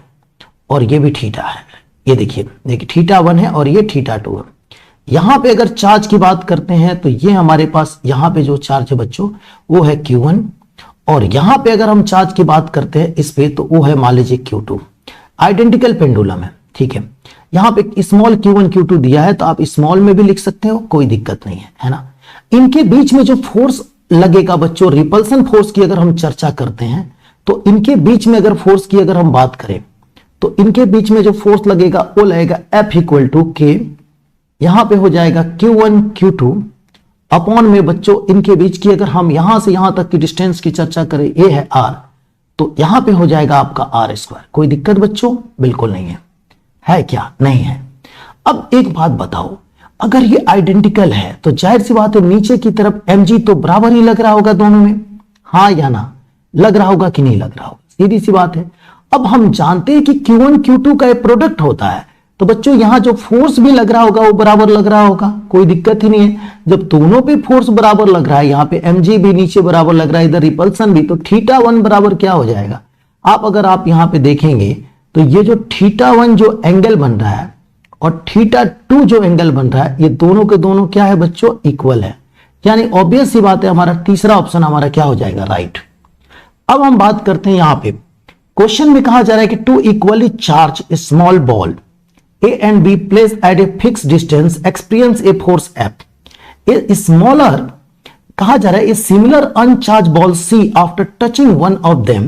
और ये भी थीटा है, ये देखिए थीटा 1 है और ये थीटा 2 है। यहां पे अगर चार्ज की बात करते हैं तो ये हमारे पास यहां पे जो चार्ज है बच्चों वो है Q1, और यहां पे अगर हम चार्ज की बात करते हैं इस पे तो वो है मान लीजिए Q2। आइडेंटिकल पेंडुलम है, ठीक है। यहां पे स्मॉल Q1 Q2 दिया है तो आप स्मॉल में भी लिख सकते हो, कोई दिक्कत नहीं है ना। इनके बीच में जो फोर्स लगेगा बच्चों, रिपल्सन फोर्स की अगर हम चर्चा करते हैं तो इनके बीच में अगर फोर्स की अगर हम बात करें तो इनके बीच में जो फोर्स लगेगा वो लगेगा F इक्वल टू K, यहां पे हो जाएगा Q1 Q2 अपॉन में बच्चों इनके बीच की अगर हम यहां से यहां तक की डिस्टेंस की चर्चा करें, ये है R, तो यहां पे हो जाएगा आपका R²। कोई दिक्कत बच्चों बिल्कुल नहीं है क्या? नहीं है। अब एक बात बताओ, अगर ये आइडेंटिकल है तो जाहिर सी बात है नीचे की तरफ mg तो बराबर ही लग रहा होगा दोनों में, हाँ या ना? लग रहा होगा कि नहीं लग रहा होगा? सीधी सी बात है। अब हम जानते हैं कि Q1 Q2 का एक प्रोडक्ट होता है, तो बच्चों यहां जो फोर्स भी लग रहा होगा वो बराबर लग रहा होगा, कोई दिक्कत ही नहीं है। जब दोनों पे फोर्स बराबर लग रहा है, यहाँ पे mg भी नीचे बराबर लग रहा है, इधर रिपल्सन भी, तो θ1 बराबर क्या हो जाएगा? अगर आप यहां पे देखेंगे तो ये जो θ1 जो एंगल बन रहा है और θ2 जो एंगल बन रहा है, ये दोनों के दोनों क्या है बच्चों? इक्वल है। यानी ऑब्वियस सी बात है, हमारा तीसरा ऑप्शन हमारा क्या हो जाएगा? राइट। अब हम बात करते हैं यहां पे क्वेश्चन में कहा जा रहा है कि two equally charge small ball A and B placed at a fixed distance experience a force F. A smaller कहा जा रहा है a similar uncharged ball C after touching one of them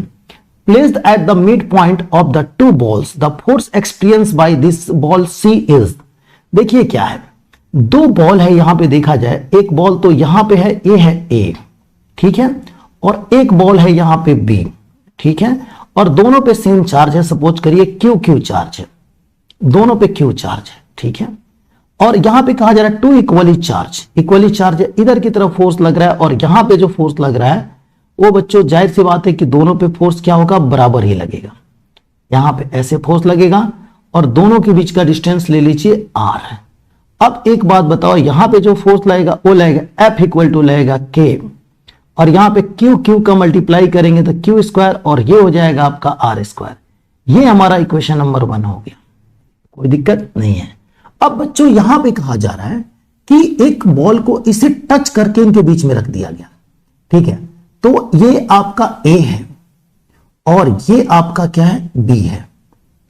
placed at the midpoint of the two balls, the force experienced by this ball C is. देखिए क्या है, दो ball है यहां पे देखा जाए, एक बॉल तो यहां पे है A है A, ठीक है, और एक बॉल है यहां पे B, ठीक है, और दोनों पे सेम चार्ज है। सपोज करिए Q चार्ज है, दोनों पे Q चार्ज है, ठीक है। और यहां पे कहा जा रहा है टू इक्वली चार्ज है, इधर की तरफ फोर्स लग रहा है और यहां पे जो फोर्स लग रहा है वो बच्चों जाहिर सी बात है कि दोनों पे फोर्स क्या होगा? बराबर ही लगेगा। यहां पे ऐसे फोर्स लगेगा और दोनों के बीच का डिस्टेंस ले लीजिए R है। अब एक बात बताओ, यहां पे जो फोर्स लगेगा वो लगेगा F इक्वल टू लगेगा K, और यहां पे Q का मल्टीप्लाई करेंगे तो Q² और ये हो जाएगा आपका R²। ये हमारा इक्वेशन नंबर 1 हो गया, कोई दिक्कत नहीं है। अब बच्चों यहां पे कहा जा रहा है कि एक बॉल को इसे टच करके इनके बीच में रख दिया गया, ठीक है, तो ये आपका A है और ये आपका क्या है? B है,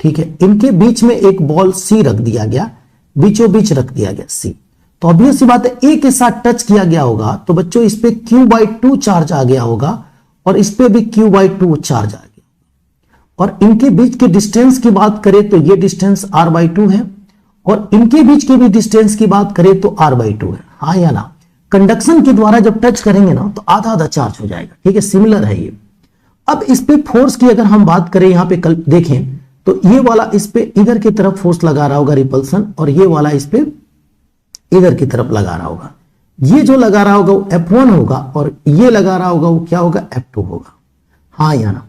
ठीक है। इनके बीच में एक बॉल C रख दिया गया, बीचों बीच रख दिया गया C, तो ऑब्वियस सी बात है A के साथ टच किया गया होगा तो बच्चों इस पे Q/2 चार्ज आ गया होगा और इस पे भी Q/2 चार्ज आ गया, और इनके बीच के डिस्टेंस की बात करें तो ये डिस्टेंस R/2 है और इनके बीच के भी डिस्टेंस की बात करें तो R/2 है, हाँ या ना? कंडक्शन के द्वारा जब टच करेंगे ना तो आधा आधा चार्ज हो जाएगा, ठीक है, सिमिलर है ये। अब इस पे फोर्स की अगर हम बात करें, यहां पे देखें तो ये वाला इस पे इधर की तरफ फोर्स लगा रहा होगा रिपल्सन, और ये वाला इस पे इधर की तरफ लगा रहा होगा। ये जो लगा रहा होगा वो F1 होगा और ये लगा रहा होगा वो क्या होगा? F2 होगा, हाँ या ना?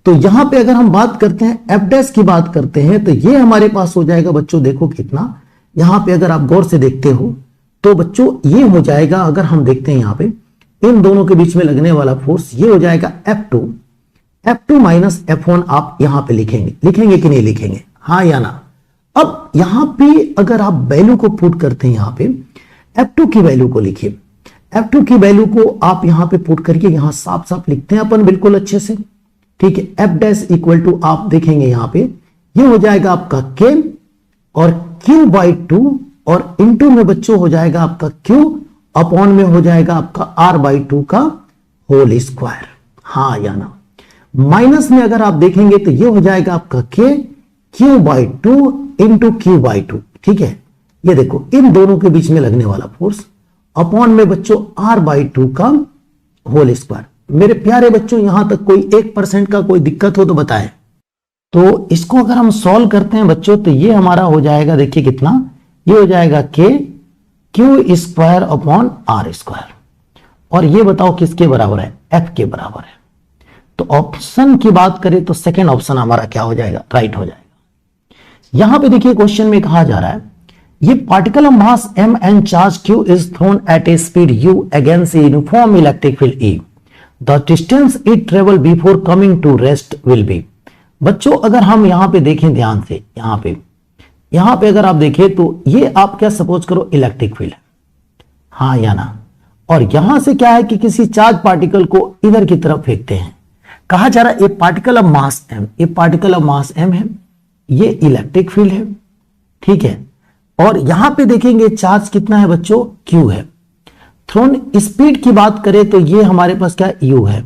तो यहां पे अगर हम बात करते हैं F' की बात करते हैं तो ये हमारे पास हो जाएगा बच्चों, देखो कितना, यहां पे अगर आप गौर से देखते हो तो बच्चों ये हो जाएगा, अगर हम देखते हैं यहां पे इन दोनों के बीच में लगने वाला फोर्स ये हो जाएगा F2 माइनस F1। आप यहां पे लिखेंगे कि नहीं लिखेंगे, हाँ या ना? अब यहां पे अगर आप वैल्यू को पुट करते हैं, यहां पे F2 की वैल्यू को लिखिए, F2 की वैल्यू को आप यहां पे पुट करके यहां साफ साफ लिखते हैं अपन बिल्कुल अच्छे से, ठीक है। F' इक्वल टू आप देखेंगे यहां पे ये हो जाएगा आपका K और Q/2 और इनटू में बच्चों हो जाएगा आपका Q अपॉन में हो जाएगा आपका R/2 का होल स्क्वायर, हाँ या ना? माइनस में अगर आप देखेंगे तो ये हो जाएगा आपका के Q by two into Q by two. ठीक है, ये देखो इन दोनों के बीच में लगने वाला फोर्स अपॉन में बच्चों आर बाई टू का होल स्क्वायर। मेरे प्यारे बच्चों यहां तक कोई 1% का कोई दिक्कत हो तो बताएं। तो इसको अगर हम सॉल्व करते हैं बच्चों तो ये हमारा हो जाएगा, देखिए कितना, ये हो जाएगा K Q square upon R square, और ये बताओ किसके बराबर है, एफ के बराबर है। तो ऑप्शन की बात करें तो सेकेंड ऑप्शन हमारा क्या हो जाएगा, राइट हो जाएगा। यहां पे देखिए क्वेश्चन में कहा जा रहा है ये particle of mass m and charge q is thrown at a speed u against a uniform electric field E. The distance it travel before coming to rest will be. बच्चों अगर हम यहां पे देखें ध्यान से, यहां पे अगर आप देखें तो ये आप क्या सपोज करो इलेक्ट्रिक फील्ड है, हाँ या ना, और यहां से क्या है कि किसी चार्ज पार्टिकल को इधर की तरफ फेंकते हैं। कहा जा रहा है ये पार्टिकल ऑफ मास m, ये पार्टिकल ऑफ मास m है, ये इलेक्ट्रिक फील्ड है। ठीक है, और यहां पे देखेंगे चार्ज कितना है बच्चों, q है। थ्रोन स्पीड की बात करें तो ये हमारे पास क्या u है,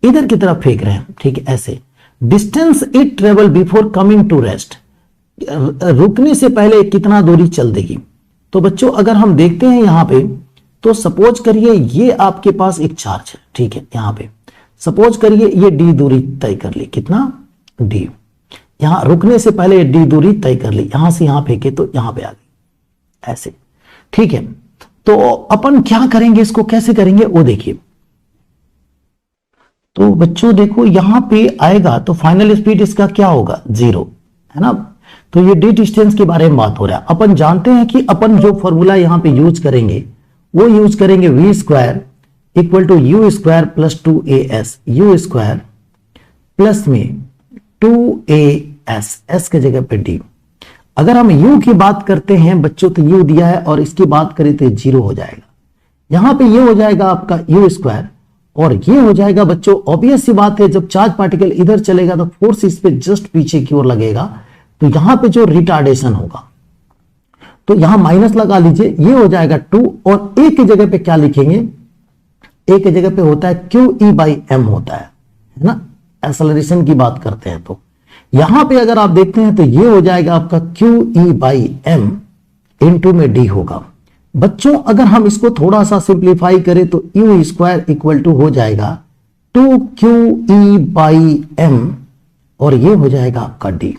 इधर की तरफ फेंक रहे हैं। ठीक है, ऐसे distance it travel before coming to rest, रुकने से पहले कितना दूरी चल देगी। तो बच्चों अगर हम देखते हैं यहां पे तो सपोज करिए ये आपके पास एक चार्ज है। ठीक है, यहां पे सपोज करिए ये d दूरी तय कर ली, कितना d, यहां रुकने से पहले d दूरी तय कर ली, यहां से यहां फेंके तो यहां पे आ गई ऐसे। ठीक है, तो अपन क्या करेंगे, इसको कैसे करेंगे वो देखिए। तो बच्चों देखो यहां पे आएगा तो फाइनल स्पीड इसका क्या होगा, 0 है ना। तो ये डी डिस्टेंस के बारे में बात हो रहा है। अपन जानते हैं कि अपन जो फॉर्मूला यहां पे यूज करेंगे वो यूज करेंगे v square equal to u square plus 2as, u square plus में 2as, s के जगह पे d। अगर हम u की बात करते हैं बच्चों तो u दिया है और इसकी बात करें तो 0 हो जाएगा। यहां पे ये हो जाएगा आपका u स्क्वायर और ये हो जाएगा बच्चों, ऑब्वियस सी बात है जब चार्ज पार्टिकल इधर चलेगा तो फोर्स इस पे जस्ट पीछे की ओर लगेगा, तो यहां पे जो रिटार्डेशन होगा तो यहां माइनस लगा लीजिए, ये हो जाएगा 2 और a की जगह पे क्या लिखेंगे, a की जगह पे होता है क्यू ई बाई एम होता है ना, एक्सेलरेशन की बात करते हैं। तो यहां पे अगर आप देखते हैं तो ये हो जाएगा आपका Q E by M into में डी होगा। बच्चों अगर हम इसको थोड़ा सा सिंप्लीफाई करें तो यू स्क्वायर इक्वल टू हो जाएगा 2QE बाई एम और ये हो जाएगा आपका डी।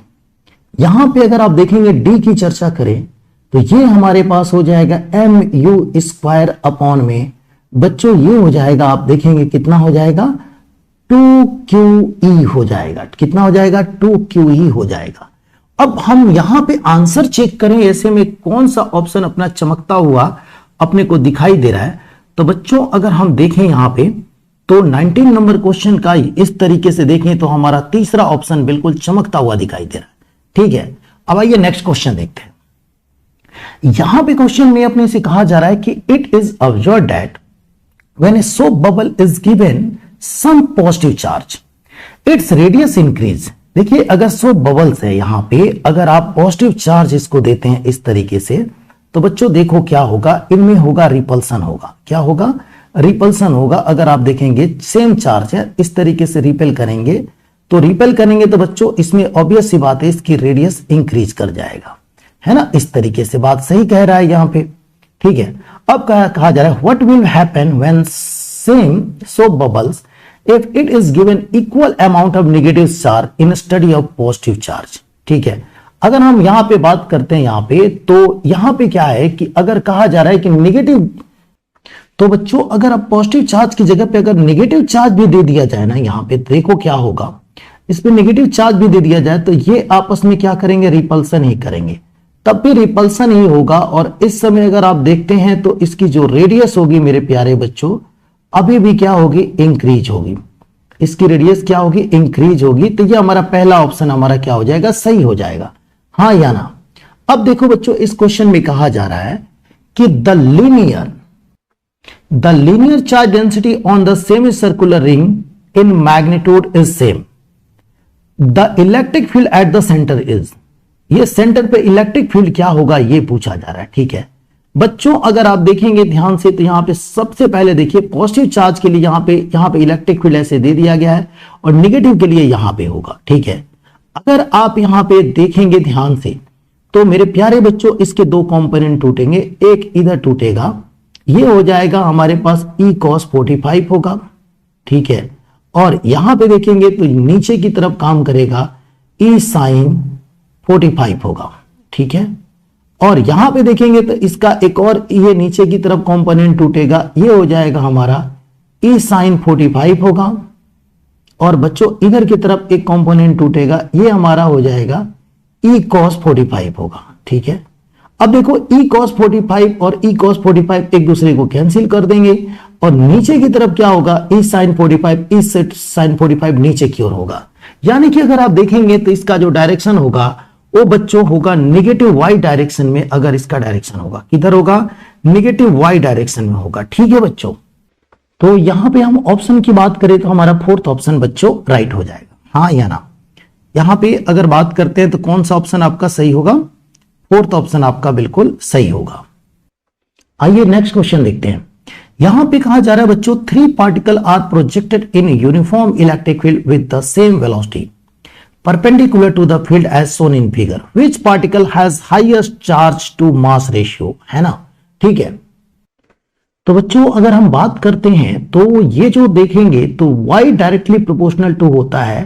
यहां पे अगर आप देखेंगे डी की चर्चा करें तो ये हमारे पास हो जाएगा एम यू स्क्वायर अपॉन में बच्चों ये हो जाएगा, आप देखेंगे कितना हो जाएगा 2QE हो जाएगा, कितना हो जाएगा 2QE हो जाएगा। अब हम यहां पे आंसर चेक करें ऐसे में कौन सा ऑप्शन अपना चमकता हुआ अपने को दिखाई दे रहा है। तो बच्चों अगर हम देखें यहां पे तो 19 नंबर क्वेश्चन का इस तरीके से देखें तो हमारा तीसरा ऑप्शन बिल्कुल चमकता हुआ दिखाई दे रहा है। ठीक है, अब आइए नेक्स्ट क्वेश्चन देखते हैं। यहां पे क्वेश्चन में अपने से कहा जा रहा है कि it is observed that when a soap bubble is given some positive charge its radius increase. देखिए अगर सोप बबल्स है यहां पे अगर आप पॉजिटिव चार्ज इसको देते हैं इस तरीके से तो बच्चों देखो क्या होगा, इनमें होगा रिपल्सन होगा, क्या होगा, रिपल्सन होगा। अगर आप देखेंगे सेम चार्ज है इस तरीके से रिपेल करेंगे तो बच्चों इसमें ऑब्वियस सी बात है इसकी रेडियस इंक्रीज कर जाएगा, है ना। इस तरीके से बात सही कह रहा है यहां पे। ठीक है, अब कहा जा रहा है what will happen when same soap bubbles if it is given equal amount of negative charge in study of positive charge. ठीक है, अगर हम यहां पे बात करते हैं यहां पे तो यहां पे क्या है कि अगर कहा जा रहा है कि नेगेटिव, तो बच्चों अगर आप पॉजिटिव चार्ज की जगह पे अगर नेगेटिव चार्ज भी दे दिया जाए ना यहां पे, देखो क्या होगा, इस पे नेगेटिव चार्ज भी दे दिया जाए तो ये आपस में क्या करेंगे, रिपल्सन ही करेंगे, तब भी रिपल्सन ही होगा। और इस समय अगर आप देखते हैं तो इसकी जो रेडियस होगी मेरे प्यारे बच्चों अभी भी क्या होगी, इंक्रीज होगी, इसकी रेडियस क्या होगी, इंक्रीज होगी। तो ये हमारा पहला ऑप्शन हमारा क्या हो जाएगा, सही हो जाएगा, हाँ या ना। अब देखो बच्चों इस क्वेश्चन में कहा जा रहा है कि the linear charge density on the semi circular ring in magnitude is same, the electric field at the centre is. ये सेंटर पे इलेक्ट्रिक फील्ड क्या होगा ये पूछा जा रहा है। ठीक है, बच्चों अगर आप देखेंगे ध्यान से तो यहां पे सबसे पहले देखिए पॉजिटिव चार्ज के लिए यहां पे इलेक्ट्रिक फील्ड ऐसे दे दिया गया है और निगेटिव के लिए यहां पे होगा। ठीक है, अगर आप यहां पे देखेंगे ध्यान से तो मेरे प्यारे बच्चों इसके दो कंपोनेंट टूटेंगे, एक इधर टूटेगा, ये हो जाएगा हमारे पास E cos 45 होगा। ठीक है, और यहां पे देखेंगे तो नीचे की तरफ काम करेगा E sin 45 होगा। ठीक है, और यहां पे देखेंगे तो इसका एक और ये नीचे की तरफ कंपोनेंट टूटेगा, ये हो जाएगा हमारा E sin 45 होगा। और बच्चों इधर की तरफ एक कंपोनेंट टूटेगा, ये हमारा हो जाएगा E cos 45 होगा। ठीक है, अब देखो E cos 45 और E cos 45 एक दूसरे को कैंसिल कर देंगे और नीचे की तरफ क्या होगा, E sin 45, E sin 45 नीचे की ओर होगा। यानी कि अगर आप देखेंगे तो इसका जो डायरेक्शन होगा वो बच्चों होगा निगेटिव y डायरेक्शन में। अगर इसका डायरेक्शन होगा किधर होगा, निगेटिव y डायरेक्शन में होगा। ठीक है बच्चों, तो यहां पे हम ऑप्शन की बात करें तो हमारा फोर्थ ऑप्शन बच्चों राइट हो जाएगा, हाँ या ना। यहां पे अगर बात करते हैं तो कौन सा ऑप्शन आपका सही होगा, फोर्थ ऑप्शन आपका बिल्कुल सही होगा। आइए नेक्स्ट क्वेश्चन देखते हैं। यहां पे कहा जा रहा है बच्चों 3 particle are projected in uniform electric field with the same velocity perpendicular to the field as shown in figure. Which particle has highest charge to mass ratio? है ना। ठीक है, तो बच्चों अगर हम बात करते हैं तो ये जो देखेंगे तो y डायरेक्टली प्रोपोर्शनल टू होता है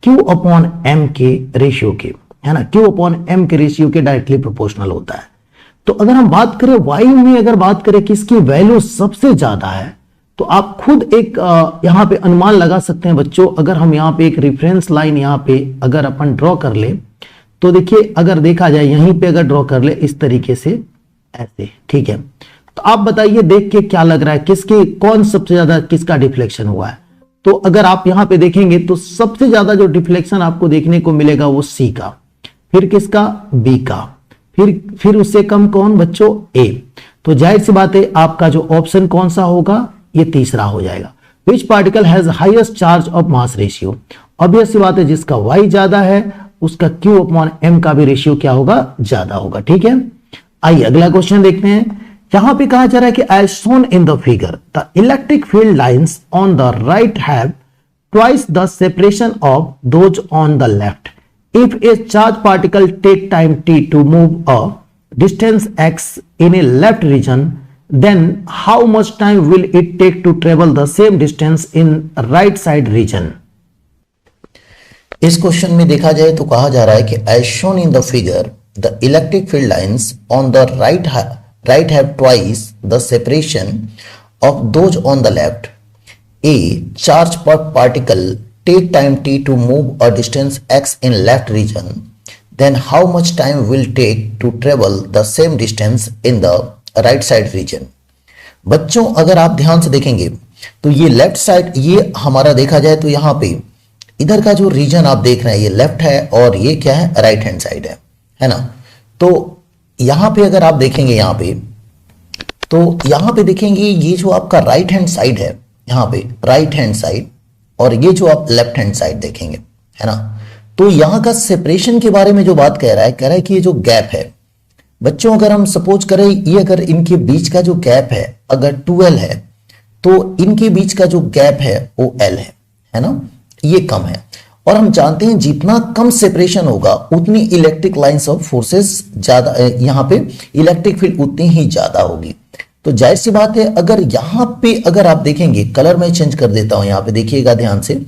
q अपॉन m के रेशियो के, है ना, q अपॉन m के रेशियो के डायरेक्टली प्रोपोर्शनल होता है। तो अगर हम बात करें y में, अगर बात करें किसकी वैल्यू सबसे ज्यादा है तो आप खुद एक यहां पे अनुमान लगा सकते हैं बच्चों। अगर हम यहां पे एक रेफरेंस लाइन यहां पे अगर अपन ड्रॉ कर ले तो देखिए, अगर देखा जाए यहीं पे अगर ड्रॉ कर ले इस तरीके से ऐसे, ठीक है, तो आप बताइए देख के क्या लग रहा है किसकी कौन सबसे ज्यादा किसका डिफ्लेक्शन हुआ है। तो अगर आप यहां पे देखेंगे तो सबसे ज्यादा जो डिफ्लेक्शन आपको देखने को मिलेगा वो सी का, फिर किसका, बी का, फिर उससे कम कौन बच्चों, ए। तो जाहिर सी बात है आपका जो ऑप्शन कौन सा होगा, ये तीसरा हो जाएगा। Which particle has highest charge of mass ratio. Obvious सी बात है जिसका y ज्यादा है उसका q अपॉन m का भी रेशियो क्या होगा, ज्यादा होगा। ठीक है, आइए अगला क्वेश्चन देखते हैं। यहां पे कहा जा रहा है कि as shown in the figure the electric field lines on the right have twice the separation of those on the left if a charge particle take time t to move a distance x in a left region, then how much time will it take to travel the same distance in right side region? इस question में देखा जाए तो कहा जा रहा है कि as shown in the figure the electric field lines on the right have twice the separation of those on the left. A charge per particle take time t to move a distance x in left region, then how much time will take to travel the same distance in the right side region. बच्चों अगर आप ध्यान से देखेंगे तो ये left side, ये हमारा देखा जाए तो यहां पे इधर का जो रीजन आप देख रहे हैं ये लेफ्ट है और ये क्या है, राइट हैंड साइड है ना। तो यहां पे अगर आप देखेंगे यहां पे तो यहां पे देखेंगे ये जो आपका राइट हैंड साइड है, यहां पे राइट हैंड साइड, और ये जो आप लेफ्ट हैंड साइड देखेंगे, है ना। तो यहां का सेपरेशन के बारे में जो बात कह रहा है कि ये जो गैप है बच्चों, अगर हम सपोज करें ये अगर इनके बीच का जो गैप है अगर 2l है तो इनके बीच का जो गैप है वो l है ना, ये कम है। और हम जानते हैं जितना कम सेपरेशन होगा उतनी इलेक्ट्रिक लाइंस ऑफ फोर्सेस ज्यादा, यहां पे इलेक्ट्रिक फील्ड उतनी ही ज्यादा होगी। तो जाहिर सी बात है अगर यहां पे अगर आप देखेंगे, कलर मैं चेंज कर देता हूं, यहां पे देखिएगा ध्यान से,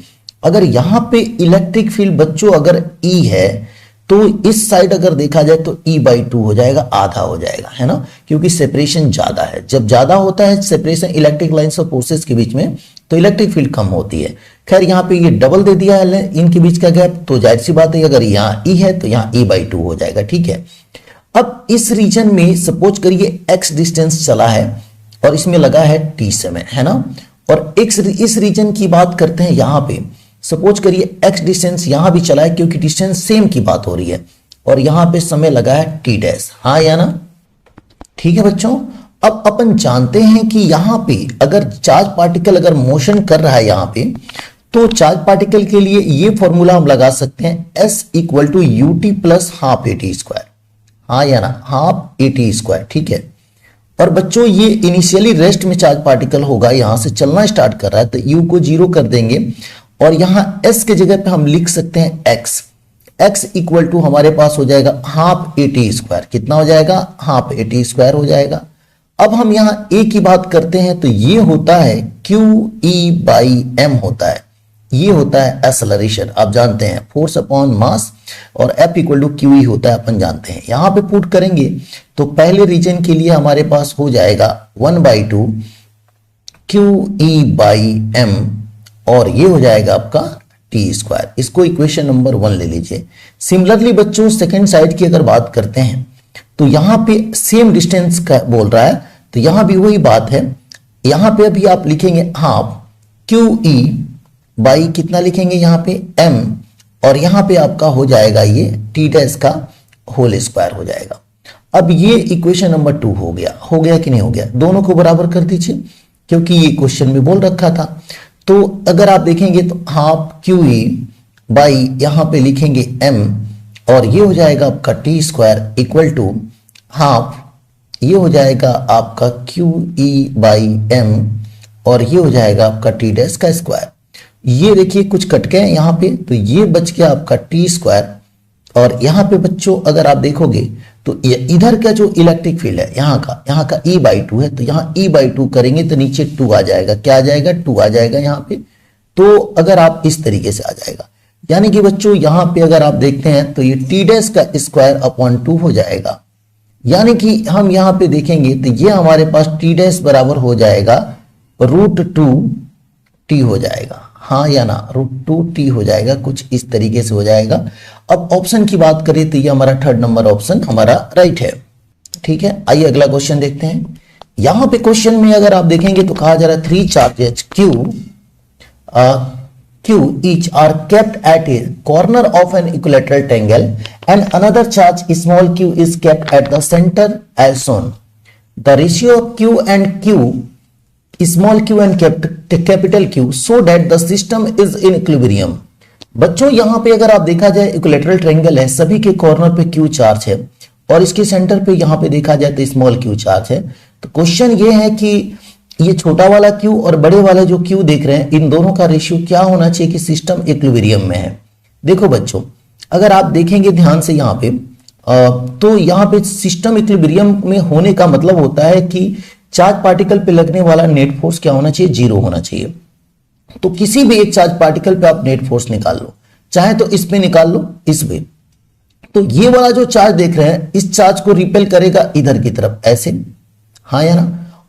अगर यहां पे इलेक्ट्रिक फील्ड बच्चों अगर E है तो इस साइड अगर देखा जाए तो E/2 हो जाएगा, आधा हो जाएगा, है ना, क्योंकि सेपरेशन ज्यादा है। जब ज्यादा होता है separation electric lines of forces के बीच में तो इलेक्ट्रिक फील्ड कम होती है। खैर यहाँ पे ये डबल दे दिया है इनके बीच का गैप, तो जाहिर सी बात है अगर यहाँ E है तो यहाँ E/2 हो जाएगा। ठीक है, अब इस रीजन में सपोज करिए x डिस्टेंस चला है और इसमें लगा है t समय, है ना, और इस रीजन की बात करते हैं यहां पे सपोज करिए x डिस्टेंस यहां भी चला है क्योंकि डिस्टेंस सेम की बात हो रही है और यहां पे समय लगा है t डैश, हाँ या ना। ठीक है बच्चों, अब अपन जानते हैं कि यहां पे अगर चार्ज पार्टिकल अगर मोशन कर रहा है यहां पे तो चार्ज पार्टिकल के लिए ये फॉर्मूला हम लगा सकते हैं s equal to ut plus half at square, हाँ या ना, हाफ at स्क्वायर। ठीक है, और बच्चों ये इनिशियली रेस्ट में चार्ज पार्टिकल होगा, यहां से चलना स्टार्ट कर रहा है तो u को 0 कर देंगे और यहां s के जगह पे हम लिख सकते हैं x। x इक्वल टू हमारे पास हो जाएगा हाफ ए टी स्क्वायर। कितना हो जाएगा? हाफ ए टी स्क्वायर हो जाएगा। अब हम यहां a की बात करते हैं तो ये होता है q e बाई m होता है, ये होता है एक्सेलरेशन। आप जानते हैं फोर्स अपॉन मास, और F equal to Q E होता है, अपन जानते हैं। यहां पे पुट करेंगे तो पहले रीजन के लिए हमारे पास हो जाएगा 1/2 क्यू ई बाई एम, और ये हो जाएगा आपका टी स्क्वायर। इसको इक्वेशन नंबर 1 ले लीजिए। सिमिलरली बच्चों सेकेंड साइड की अगर बात करते हैं तो यहां पे सेम डिस्टेंस का बोल रहा है, तो यहां भी वही बात है। यहां पे अभी आप लिखेंगे हाफ क्यू ई बाई कितना लिखेंगे यहाँ पे m, और यहां पे आपका हो जाएगा ये टी डैश का होल स्क्वायर हो जाएगा। अब ये इक्वेशन नंबर 2 हो गया कि नहीं हो गया? दोनों को बराबर कर दीजिए क्योंकि ये क्वेश्चन में बोल रखा था। तो अगर आप देखेंगे तो हाफ क्यू ई बाई यहां पे लिखेंगे m, और ये हो जाएगा आपका T square equal to half, ये हो जाएगा आपका क्यू ई बाई m, और ये हो जाएगा आपका टी डैश का स्क्वायर। ये देखिए कुछ कट गए यहाँ पे, तो ये बच गया आपका टी स्क्वायर। और यहाँ पे बच्चों अगर आप देखोगे तो इधर का जो इलेक्ट्रिक फील्ड है यहाँ का E/2 है, तो यहाँ E/2 करेंगे तो नीचे 2 आ जाएगा। क्या आ जाएगा? 2 आ जाएगा यहाँ पे। तो अगर आप इस तरीके से आ जाएगा, यानी कि बच्चों यहाँ पे अगर आप देखते हैं तो ये टी डैश का स्क्वायर अपॉन 2 हो जाएगा। यानी कि हम यहाँ पे देखेंगे तो ये हमारे पास टी डैश बराबर हो जाएगा √2t हो जाएगा। हाँ या ना? √2t हो जाएगा, कुछ इस तरीके से हो जाएगा। अब ऑप्शन की बात करें तो ये हमारा 3rd नंबर ऑप्शन हमारा राइट है। ठीक है, आइए अगला क्वेश्चन देखते हैं। यहां पे क्वेश्चन में अगर आप देखेंगे तो कहा जा रहा है 3 charges Q each are kept at a corner of an equilateral triangle and another charge small q is kept at the center as shown. The ratio of Q and Q small Q and capital Q so that the system is in equilibrium. बच्चों यहां पे अगर आप देखा जाए equilateral triangle है, सभी के कॉर्नर पे क्यू चार्ज है और इसके सेंटर पे यहां पे देखा जाए तो स्मॉल क्यू चार्ज है। तो क्वेश्चन ये है कि ये छोटा वाला क्यू और बड़े वाला जो क्यू देख रहे हैं, इन दोनों का रेशियो क्या होना चाहिए कि सिस्टम इक्विलिब्रियम में है। देखो बच्चों अगर आप देखेंगे ध्यान से यहाँ पे तो यहाँ पे सिस्टम इक्विलिब्रियम में होने का मतलब होता है कि चार्ज पार्टिकल पे लगने वाला नेट फोर्स क्या होना चाहिए? 0 होना चाहिए। तो किसी भी एक चार्ज पार्टिकल पे आप नेट फोर्स निकाल लो, चाहे तो इस पे निकाल लो, इस पे। तो ये वाला जो चार्ज देख रहे हैं इस चार्ज को रिपेल करेगा इधर की तरफ ऐसे, हाँ या ना?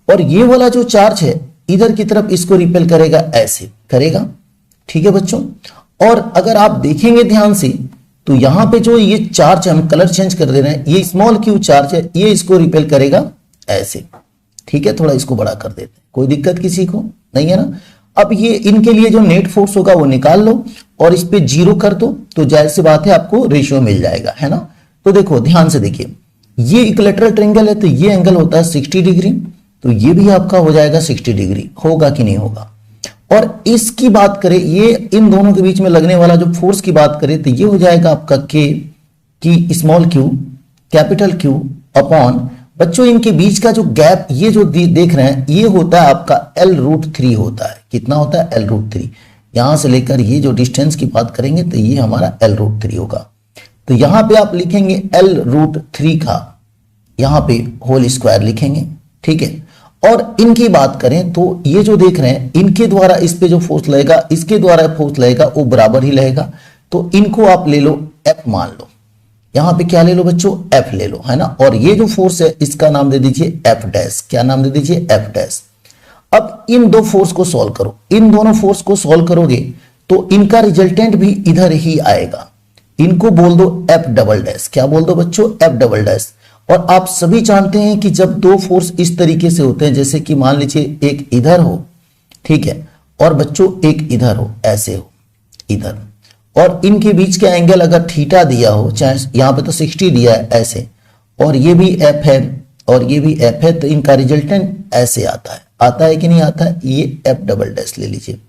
और ये वाला जो चार्ज है इधर की तरफ इसको रिपेल करेगा ऐसे करेगा। ठीक है बच्चों, और अगर आप देखेंगे ध्यान से तो यहां पे जो ये चार्ज हम कलर चेंज कर दे रहे हैं, ये स्मॉल क्यू चार्ज है, ये इसको रिपेल करेगा ऐसे। ठीक है, थोड़ा इसको बड़ा कर देते हैं, कोई दिक्कत किसी को नहीं है ना? अब ये इनके लिए जो नेट फोर्स होगा वो निकाल लो और इस पे 0 कर दो, तो जाहिर सी बात है आपको रेशियो मिल जाएगा, है ना? तो देखो ध्यान से देखिए, ये इक्विलैटरल ट्रायंगल है तो ये एंगल होता है 60 डिग्री, तो ये भी आपका हो जाएगा 60 डिग्री, होगा कि नहीं होगा? और इसकी बात करें, ये इन दोनों के बीच में लगने वाला जो फोर्स की बात करें तो ये हो जाएगा आपका K की small Q capital Q upon, बच्चों इनके बीच का जो गैप ये जो देख रहे हैं ये होता है आपका L√3 होता है। कितना होता है? L√3। यहां से लेकर ये जो डिस्टेंस की बात करेंगे तो ये हमारा L√3 होगा। तो यहां पे आप लिखेंगे L√3 का यहां पे होल स्क्वायर लिखेंगे। ठीक है, और इनकी बात करें तो ये जो देख रहे हैं इनके द्वारा इस पे जो फोर्स लगेगा, इसके द्वारा फोर्स लगेगा, वो बराबर ही लगेगा। तो इनको आप ले लो F मान लो, यहां पे क्या ले लो बच्चों? F ले लो, है ना? और ये जो फोर्स है इसका नाम दे दीजिए F डैश। क्या नाम दे दीजिए? F dash. अब इन दो फोर्स को सॉल्व करो, इन दोनों फोर्स को सॉल्व करोगे तो इनका रिजल्टेंट भी इधर ही आएगा। इनको बोल दो F डबल डैश। क्या बोल दो बच्चों? F double dash. और आप सभी जानते हैं कि जब दो फोर्स इस तरीके से होते हैं, जैसे कि मान लीजिए एक इधर हो, ठीक है, और बच्चों एक इधर हो, ऐसे हो इधर, और इनके बीच का एंगल अगर थीटा दिया हो, चाहे यहां पे तो 60 दिया है ऐसे, और ये भी F है और ये भी F है, तो इनका रिजल्टेंट ऐसे आता है कि नहीं आता है? ये F डबल डैश ले लीजिए।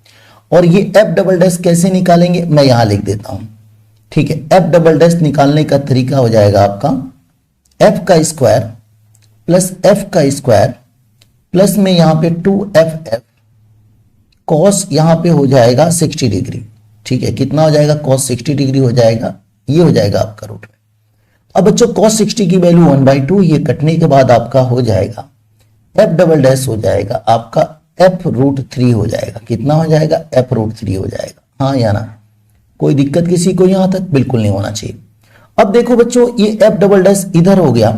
और ये F डबल डैश कैसे निकालेंगे मैं यहां लिख देता हूं। ठीक है, F डबल डैश निकालने का तरीका हो जाएगा आपका F का स्क्वायर प्लस एफ का स्क्वायर प्लस में यहां पे 2FF कॉस यहां पे हो जाएगा 60 डिग्री। ठीक है, कितना हो जाएगा? कॉस 60 डिग्री हो जाएगा, ये हो जाएगा आपका रूट में। अब बच्चों कॉस 60 की वैल्यू 1/2, ये कटने के बाद आपका हो जाएगा एफ डबल डैश हो जाएगा आपका f√3 हो जाएगा। कितना हो जाएगा? f√3 हो जाएगा। हाँ या ना? कोई दिक्कत किसी को यहां तक? बिल्कुल नहीं होना चाहिए। अब देखो बच्चों, ये एफ डबल डैश इधर हो गया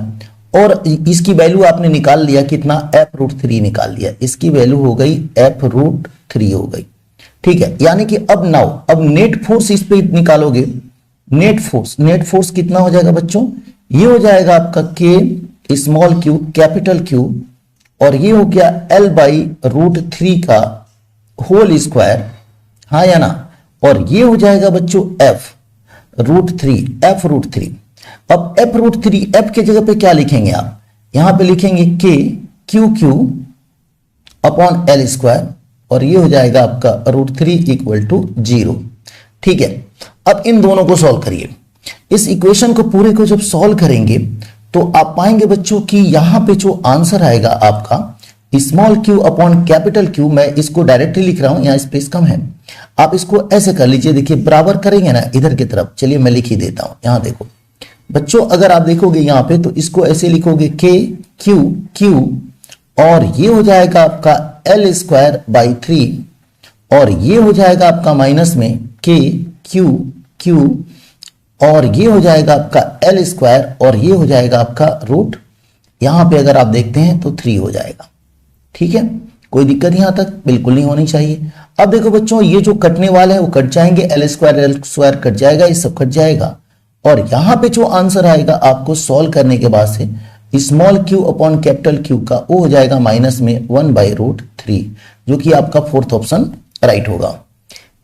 और इसकी वैल्यू आपने निकाल लिया, कितना? f√3 निकाल लिया। इसकी वैल्यू हो गई f√3 हो गई। ठीक है, यानी कि अब नेट फोर्स इस पे निकालोगे। नेट फोर्स कितना हो जाएगा बच्चों? ये हो जाएगा आपका K small q capital Q और ये हो गया L/√3 का होल स्क्वायर। हाँ या ना? और ये हो जाएगा बच्चों f√3। अब f√3 f के जगह पे क्या लिखेंगे आप? यहां पे लिखेंगे K QQ upon L square और ये हो जाएगा आपका √3 = 0। ठीक है, अब इन दोनों को सॉल्व करिए। इस इक्वेशन को पूरे को जब सॉल्व करेंगे तो आप पाएंगे बच्चों कि यहां पे जो आंसर आएगा आपका small q upon capital Q, मैं इसको डायरेक्टली लिख रहा हूं, यहां स्पेस कम है, आप इसको ऐसे कर लीजिए। देखिए बराबर करेंगे ना इधर की तरफ। चलिए मैं लिख ही देता हूं। यहां देखो बच्चों, अगर आप देखोगे यहां पे तो इसको ऐसे लिखोगे K Q और ये हो जाएगा आपका L²/3 और ये हो जाएगा आपका माइनस में K Q और ये हो जाएगा आपका L² और ये हो जाएगा आपका रूट। यहां पे अगर आप देखते हैं तो 3 हो जाएगा। ठीक है, कोई दिक्कत यहां तक? बिल्कुल नहीं होनी चाहिए। अब देखो बच्चों, ये जो कटने वाले हैं वो कट जाएंगे, L² कट जाएगा, ये सब कट जाएगा और यहां पे जो आंसर आएगा आपको सॉल्व करने के बाद से small q upon capital Q का वो हो जाएगा माइनस में 1/√3, जो कि आपका फोर्थ ऑप्शन राइट होगा।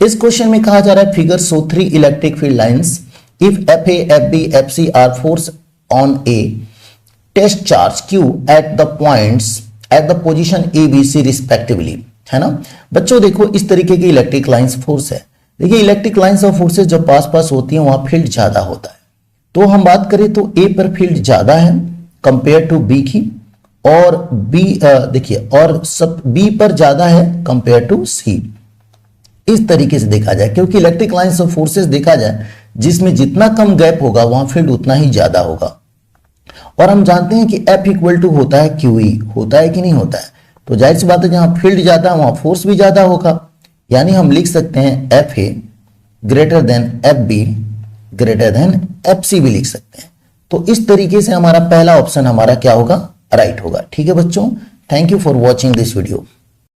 इस क्वेश्चन में कहा जा रहा है figure show 3 electric field lines if FA FB FC are force on a test charge Q at the points at the position ABC respectively. है ना बच्चों? देखो इस तरीके की इलेक्ट्रिक लाइंस फोर्स है। देखिए इलेक्ट्रिक लाइंस ऑफ फोर्सेस जब पास होती हैं वहां फील्ड ज्यादा होता है। तो हम बात करें तो A पर फील्ड ज्यादा है कंपेयर टू B की, और B देखिए और सब B पर ज्यादा है कंपेयर टू C। इस तरीके से देखा जाए, क्योंकि इलेक्ट्रिक लाइंस ऑफ फोर्सेस देखा जाए जिसमें जितना कम गैप होगा वहां फील्ड उतना ही ज्यादा होगा। और हम जानते हैं कि F = होता है QE, होता है कि नहीं होता है? तो जाहिर सी बात है जहां फील्ड ज्यादा है वहां फोर्स भी ज्यादा होगा। यानी हम लिख सकते हैं FA > FB > FC भी लिख सकते हैं। तो इस तरीके से हमारा पहला ऑप्शन हमारा क्या होगा? राइट होगा। ठीक है बच्चों, thank you for watching this video.